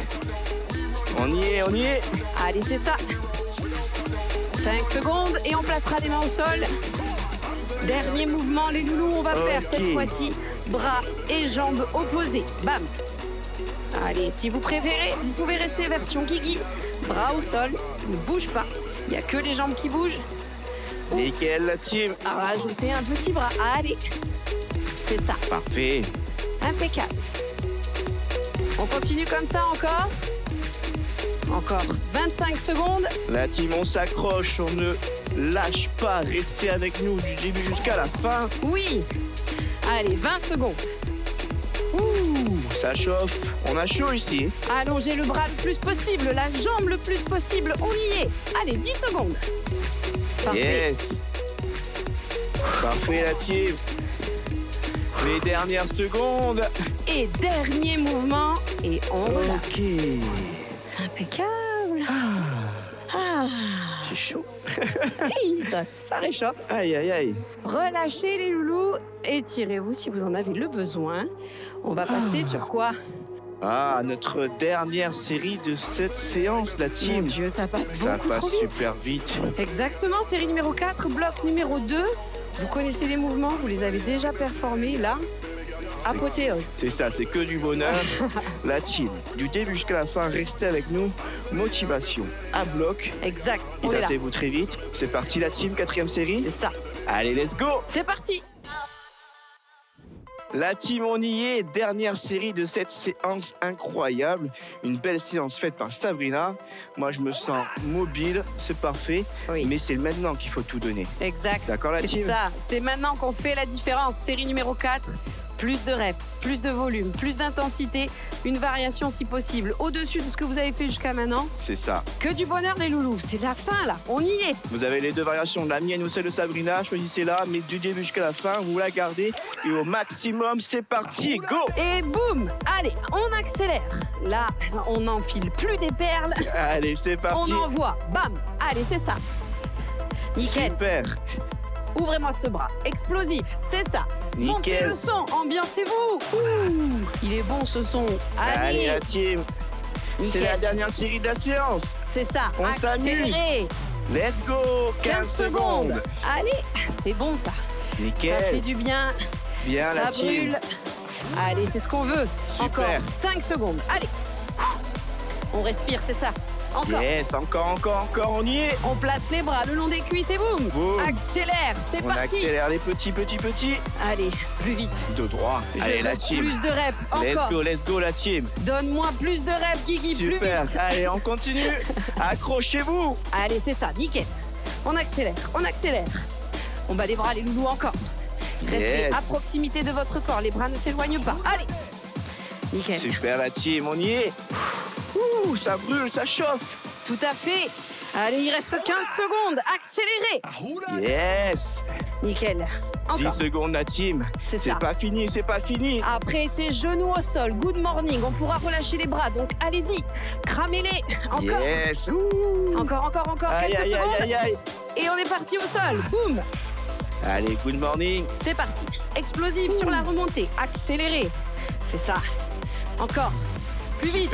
Speaker 1: On y est.
Speaker 2: Allez, c'est ça. 5 secondes et on placera les mains au sol. Dernier mouvement, les loulous, on va faire
Speaker 1: Ok.
Speaker 2: cette fois-ci bras et jambes opposés. Bam. Allez, si vous préférez, vous pouvez rester version Guigui. Bras au sol, ne bouge pas. Il n'y a que les jambes qui bougent.
Speaker 1: Nickel la team.
Speaker 2: À rajouter un petit bras. Allez. C'est ça.
Speaker 1: Parfait.
Speaker 2: Impeccable. On continue comme ça encore. Encore 25 secondes.
Speaker 1: La team, on s'accroche, on ne lâche pas. Restez avec nous du début jusqu'à la fin.
Speaker 2: Oui. Allez, 20 secondes.
Speaker 1: Ouh, ça chauffe. On a chaud ici.
Speaker 2: Allongez le bras le plus possible, la jambe le plus possible. On y est. Allez, 10 secondes. Parfait.
Speaker 1: Yes. Parfait la team. Les dernières secondes.
Speaker 2: Et dernier mouvement. Et on relâche.
Speaker 1: Ok.
Speaker 2: Impeccable. Ah.
Speaker 1: C'est chaud.
Speaker 2: Hey, ça réchauffe.
Speaker 1: Aïe, aïe, aïe.
Speaker 2: Relâchez les loulous, étirez-vous si vous en avez le besoin. On va passer sur quoi?
Speaker 1: Ah, notre dernière série de cette séance, la
Speaker 2: Mon
Speaker 1: team.
Speaker 2: Dieu, ça passe
Speaker 1: Ça
Speaker 2: beaucoup
Speaker 1: passe
Speaker 2: trop vite.
Speaker 1: super vite.
Speaker 2: Exactement, série numéro 4, bloc numéro 2. Vous connaissez les mouvements, vous les avez déjà performés. Là, apothéose.
Speaker 1: C'est ça, c'est que du bonheur. La team, du début jusqu'à la fin, restez avec nous. Motivation à bloc.
Speaker 2: Exact, on est là.
Speaker 1: Hydratez-vous très vite. C'est parti, la team, 4e série.
Speaker 2: C'est ça.
Speaker 1: Allez, let's go.
Speaker 2: C'est parti.
Speaker 1: La team, on y est. Dernière série de cette séance incroyable. Une belle séance faite par Sabrina. Moi, je me sens mobile, c'est parfait.
Speaker 2: Oui.
Speaker 1: Mais c'est maintenant qu'il faut tout donner.
Speaker 2: Exact.
Speaker 1: D'accord, la
Speaker 2: C'est
Speaker 1: team?
Speaker 2: ça. C'est maintenant qu'on fait la différence. Série numéro 4. Plus de reps, plus de volume, plus d'intensité, une variation si possible au-dessus de ce que vous avez fait jusqu'à maintenant.
Speaker 1: C'est ça.
Speaker 2: Que du bonheur les loulous, c'est la fin là, on y est.
Speaker 1: Vous avez les deux variations, la mienne ou celle de Sabrina. Choisissez-la, mais du début jusqu'à la fin, vous la gardez. Et au maximum, c'est parti, go!
Speaker 2: Et boum, allez, on accélère. Là, on n'enfile plus des perles,
Speaker 1: Allez, c'est parti.
Speaker 2: on envoie, bam, allez, c'est ça. Nickel,
Speaker 1: Super.
Speaker 2: ouvrez-moi ce bras, explosif, c'est ça. Montez
Speaker 1: Nickel.
Speaker 2: le son, ambiancez-vous. Ouh, il est bon ce son.
Speaker 1: Allez,
Speaker 2: Allez,
Speaker 1: la team. C'est la
Speaker 2: nickel,
Speaker 1: dernière série de la séance.
Speaker 2: c'est ça,
Speaker 1: On s'amuse.
Speaker 2: accélérez.
Speaker 1: Let's go.
Speaker 2: 15 secondes. Allez, c'est bon ça. Ça fait
Speaker 1: Nickel.
Speaker 2: du bien,
Speaker 1: Bien, la
Speaker 2: ça
Speaker 1: team.
Speaker 2: brûle. Allez, c'est ce qu'on veut.
Speaker 1: Super.
Speaker 2: Encore 5 secondes. Allez. On respire, c'est ça. Encore.
Speaker 1: Yes, encore, on y est.
Speaker 2: On place les bras le long des cuisses et boum.
Speaker 1: Boum.
Speaker 2: Accélère, c'est
Speaker 1: On
Speaker 2: parti.
Speaker 1: accélère les petits.
Speaker 2: Allez, plus vite.
Speaker 1: De droit.
Speaker 2: Je
Speaker 1: Allez,
Speaker 2: veux
Speaker 1: la team.
Speaker 2: plus de reps. Encore.
Speaker 1: Let's go, la team.
Speaker 2: Donne-moi plus de reps, Guigui, plus
Speaker 1: Super.
Speaker 2: vite.
Speaker 1: Allez, on continue. Accrochez-vous.
Speaker 2: Allez, c'est ça, nickel. On accélère, on accélère. On bat les bras, les loulous, encore. Restez
Speaker 1: Yes.
Speaker 2: à proximité de votre corps, les bras ne s'éloignent pas. Allez. Nickel.
Speaker 1: Super, la team, on y est. Ouh, ça brûle, ça chauffe.
Speaker 2: Tout à fait. Allez, il reste 15 secondes. Accélérez.
Speaker 1: Yes.
Speaker 2: Nickel.
Speaker 1: 10
Speaker 2: Encore.
Speaker 1: secondes, la team.
Speaker 2: C'est ça.
Speaker 1: C'est pas fini.
Speaker 2: Après, c'est genoux au sol. Good morning. On pourra relâcher les bras. Donc, allez-y. Cramez-les. Encore.
Speaker 1: Yes. Ouh.
Speaker 2: Encore.
Speaker 1: Aïe,
Speaker 2: Quelques
Speaker 1: aïe,
Speaker 2: secondes.
Speaker 1: aïe, aïe, aïe.
Speaker 2: Et on est parti au sol. Boum.
Speaker 1: Allez, good morning.
Speaker 2: C'est parti. Explosif sur la remontée. Accélérez. C'est ça. Encore. Plus vite.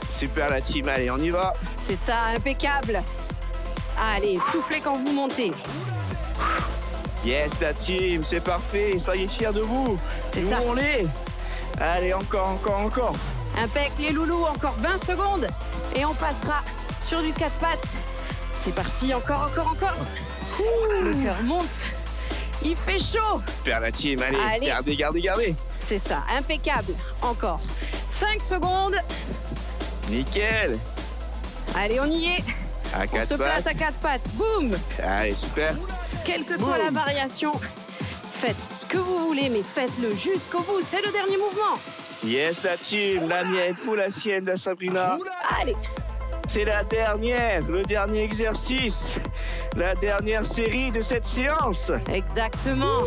Speaker 1: Super, la team. Allez, on y va.
Speaker 2: C'est ça. Impeccable. Allez, soufflez quand vous montez.
Speaker 1: Yes, la team, c'est parfait. Soyez fiers de vous.
Speaker 2: C'est
Speaker 1: Nous,
Speaker 2: ça.
Speaker 1: on l'est. Allez, encore.
Speaker 2: Impec les loulous, encore 20 secondes et on passera sur du 4 pattes. C'est parti, encore. Le cœur monte. Il fait chaud.
Speaker 1: Super, la team. Allez. Gardez.
Speaker 2: C'est ça, impeccable. Encore 5 secondes.
Speaker 1: Nickel.
Speaker 2: Allez, on y est.
Speaker 1: À
Speaker 2: On
Speaker 1: 4
Speaker 2: se place à 4 pattes. Boum.
Speaker 1: Allez, super.
Speaker 2: Quelle que soit la
Speaker 1: Boum.
Speaker 2: variation, faites ce que vous voulez, mais faites-le jusqu'au bout. C'est le dernier mouvement.
Speaker 1: Yes, la team. La mienne ou la sienne, la Sabrina.
Speaker 2: Allez,
Speaker 1: C'est la dernière, le dernier exercice, la dernière série de cette séance.
Speaker 2: exactement.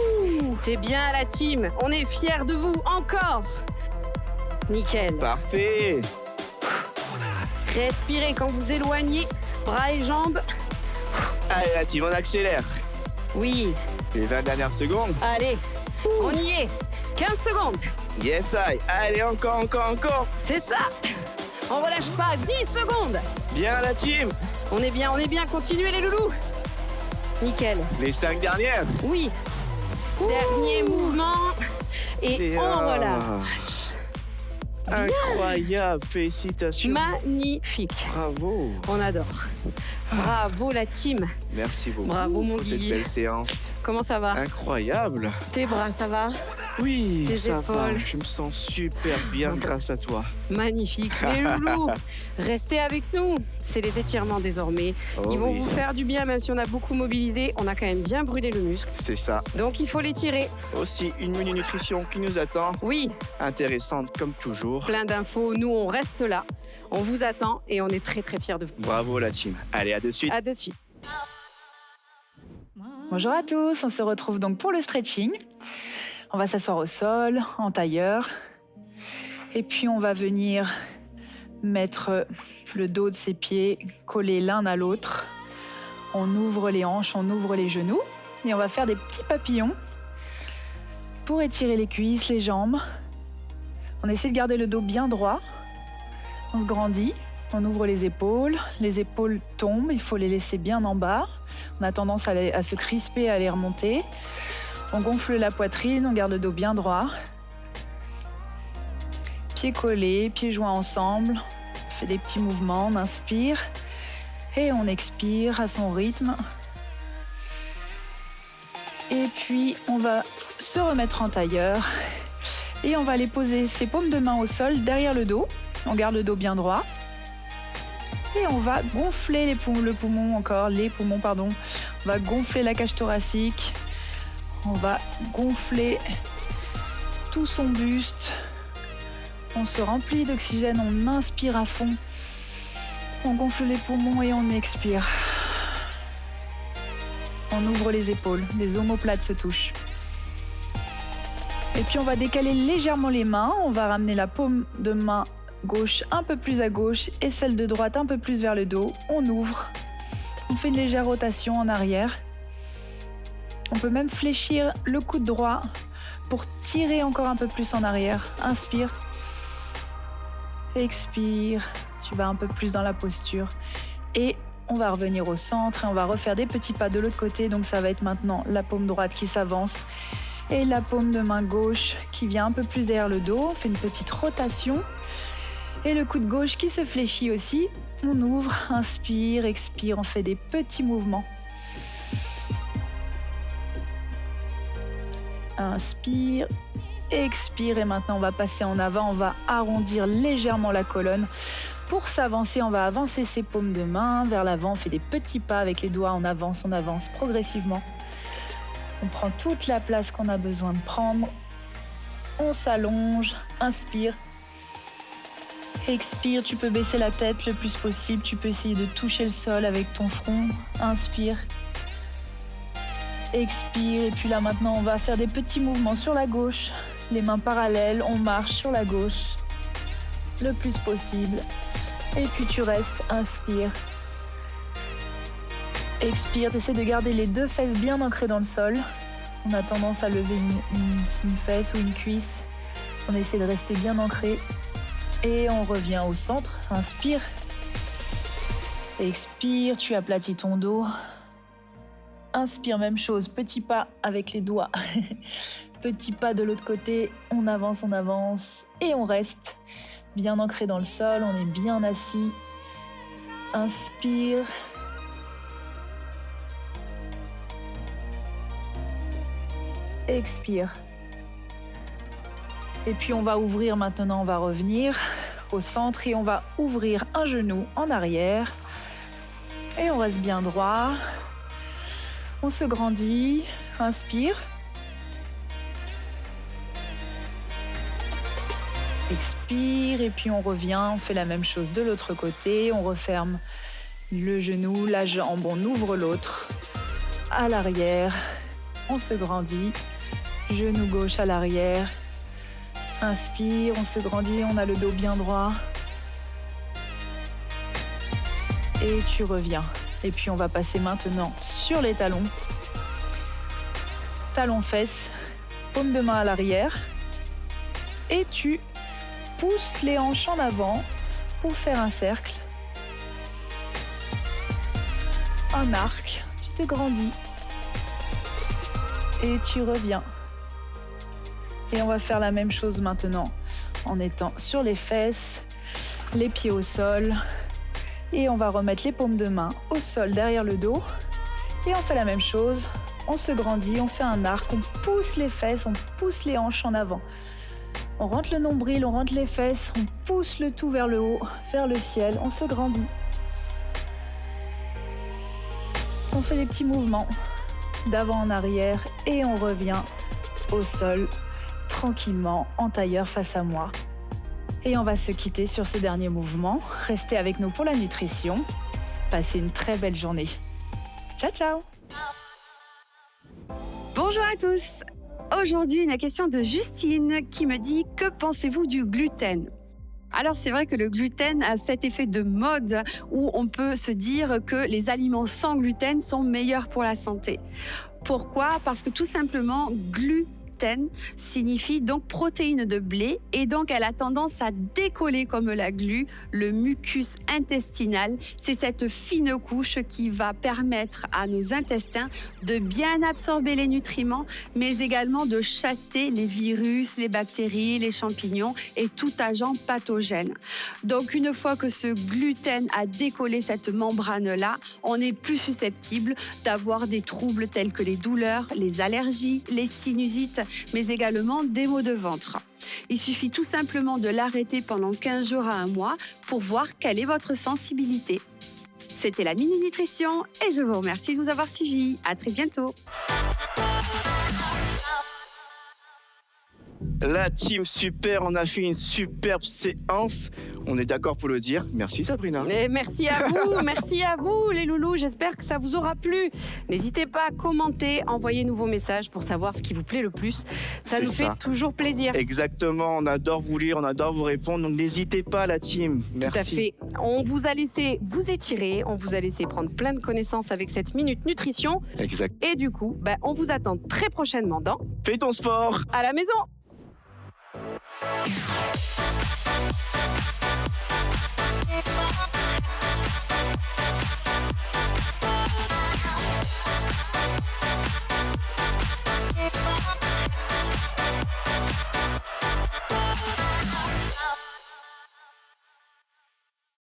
Speaker 2: C'est bien la team. On est fiers de vous. Encore. Nickel.
Speaker 1: Parfait.
Speaker 2: Respirez quand vous éloignez, bras et jambes.
Speaker 1: Allez, la team, on accélère.
Speaker 2: Oui,
Speaker 1: Les 20 dernières secondes.
Speaker 2: allez, on y est. 15 secondes,
Speaker 1: Yes, I. Allez, encore.
Speaker 2: c'est ça. On relâche pas, 10 secondes.
Speaker 1: Bien, la team.
Speaker 2: On est bien, continuez les loulous. Nickel,
Speaker 1: Les 5 dernières.
Speaker 2: oui. Dernier mouvement. Et on relâche.
Speaker 1: Incroyable, félicitations.
Speaker 2: Magnifique,
Speaker 1: Bravo.
Speaker 2: on adore. Bravo la team.
Speaker 1: Merci beaucoup
Speaker 2: Bravo, mon
Speaker 1: pour cette
Speaker 2: Guigui.
Speaker 1: belle séance.
Speaker 2: Comment ça va?
Speaker 1: Incroyable.
Speaker 2: Tes bras, ça va?
Speaker 1: Oui,
Speaker 2: Tes
Speaker 1: ça va.
Speaker 2: épaules.
Speaker 1: Je me sens super bien grâce à toi.
Speaker 2: Magnifique. Les loulous, restez avec nous. C'est les étirements désormais.
Speaker 1: Oh
Speaker 2: Ils vont
Speaker 1: oui.
Speaker 2: vous faire du bien, même si on a beaucoup mobilisé. On a quand même bien brûlé le muscle.
Speaker 1: C'est ça.
Speaker 2: Donc il faut les tirer.
Speaker 1: Aussi, une mini nutrition qui nous attend.
Speaker 2: Oui,
Speaker 1: Intéressante comme toujours.
Speaker 2: plein d'infos. Nous, on reste là. On vous attend et on est très très fiers de vous.
Speaker 1: Bravo la team. Allez, à de suite.
Speaker 2: À de suite.
Speaker 3: Bonjour à tous, on se retrouve donc pour le stretching. On va s'asseoir au sol, en tailleur. Et puis on va venir mettre le dos de ses pieds collés l'un à l'autre. On ouvre les hanches, on ouvre les genoux et on va faire des petits papillons pour étirer les cuisses, les jambes. On essaie de garder le dos bien droit. On se grandit, on ouvre les épaules tombent, il faut les laisser bien en bas. On a tendance à se crisper, à les remonter. On gonfle la poitrine, on garde le dos bien droit. Pieds collés, pieds joints ensemble. On fait des petits mouvements, on inspire et on expire à son rythme. Et puis on va se remettre en tailleur et on va aller poser ses paumes de main au sol derrière le dos. On garde le dos bien droit. Et on va gonfler les poumons. On va gonfler la cage thoracique. On va gonfler tout son buste. On se remplit d'oxygène, on inspire à fond. On gonfle les poumons et on expire. On ouvre les épaules, les omoplates se touchent. Et puis on va décaler légèrement les mains. On va ramener la paume de main gauche un peu plus à gauche et celle de droite un peu plus vers le dos. On ouvre. On fait une légère rotation en arrière. On peut même fléchir le coude droit pour tirer encore un peu plus en arrière. Inspire. Expire. Tu vas un peu plus dans la posture. Et on va revenir au centre et on va refaire des petits pas de l'autre côté. Donc ça va être maintenant la paume droite qui s'avance et la paume de main gauche qui vient un peu plus derrière le dos. On fait une petite rotation. Et le coude gauche qui se fléchit aussi. On ouvre, inspire, expire, on fait des petits mouvements. Inspire, expire et maintenant on va passer en avant, on va arrondir légèrement la colonne. Pour s'avancer, on va avancer ses paumes de main vers l'avant, on fait des petits pas avec les doigts, on avance progressivement. On prend toute la place qu'on a besoin de prendre. On s'allonge, inspire. Expire, tu peux baisser la tête le plus possible, tu peux essayer de toucher le sol avec ton front. Inspire. Expire, et puis là maintenant on va faire des petits mouvements sur la gauche. Les mains parallèles, on marche sur la gauche le plus possible. Et puis tu restes, inspire. Expire, tu essaies de garder les deux fesses bien ancrées dans le sol. On a tendance à lever une fesse ou une cuisse. On essaie de rester bien ancré. Et on revient au centre, inspire, expire, tu aplatis ton dos, inspire, même chose, petit pas avec les doigts, petit pas de l'autre côté, on avance, et on reste bien ancré dans le sol, on est bien assis, inspire, expire. Et puis on va ouvrir maintenant, on va revenir au centre et on va ouvrir un genou en arrière. Et on reste bien droit. On se grandit, inspire. Expire et puis on revient, on fait la même chose de l'autre côté. On referme le genou, la jambe, on ouvre l'autre à l'arrière. On se grandit, genou gauche à l'arrière. Inspire, on se grandit, on a le dos bien droit. Et tu reviens. Et puis on va passer maintenant sur les talons. Talons fesses, paume de main à l'arrière. Et tu pousses les hanches en avant pour faire un cercle. Un arc, tu te grandis. Et tu reviens. Et on va faire la même chose maintenant en étant sur les fesses, les pieds au sol. Et on va remettre les paumes de main au sol derrière le dos. Et on fait la même chose. On se grandit, on fait un arc, on pousse les fesses, on pousse les hanches en avant. On rentre le nombril, on rentre les fesses, on pousse le tout vers le haut, vers le ciel, on se grandit. On fait des petits mouvements d'avant en arrière et on revient au sol tranquillement en tailleur face à moi. Et on va se quitter sur ce dernier mouvement. Restez avec nous pour la nutrition. Passez une très belle journée. Ciao, ciao!
Speaker 2: Bonjour à tous. Aujourd'hui, une question de Justine qui me dit « Que pensez-vous du gluten ?» Alors c'est vrai que le gluten a cet effet de mode où on peut se dire que les aliments sans gluten sont meilleurs pour la santé. Pourquoi ? Parce que tout simplement, gluten signifie donc protéine de blé et donc elle a tendance à décoller comme la glu, le mucus intestinal. C'est cette fine couche qui va permettre à nos intestins de bien absorber les nutriments, mais également de chasser les virus, les bactéries, les champignons et tout agent pathogène. Donc une fois que ce gluten a décollé cette membrane-là, on est plus susceptible d'avoir des troubles tels que les douleurs, les allergies, les sinusites, mais également des maux de ventre. Il suffit tout simplement de l'arrêter pendant 15 jours à 1 mois pour voir quelle est votre sensibilité. C'était la Mini Nutrition et je vous remercie de nous avoir suivis. À très bientôt.
Speaker 1: La team super, on a fait une superbe séance. On est d'accord pour le dire. Merci Sabrina.
Speaker 2: Et merci à vous les loulous. J'espère que ça vous aura plu. N'hésitez pas à commenter, envoyez-nous vos messages pour savoir ce qui vous plaît le plus. Ça nous fait toujours plaisir.
Speaker 1: Exactement, on adore vous lire, on adore vous répondre. Donc n'hésitez pas la team. Merci.
Speaker 2: Tout à fait. On vous a laissé vous étirer, on vous a laissé prendre plein de connaissances avec cette Minute Nutrition.
Speaker 1: Exact.
Speaker 2: Et du coup, on vous attend très prochainement dans
Speaker 1: Fais ton sport
Speaker 2: À la maison.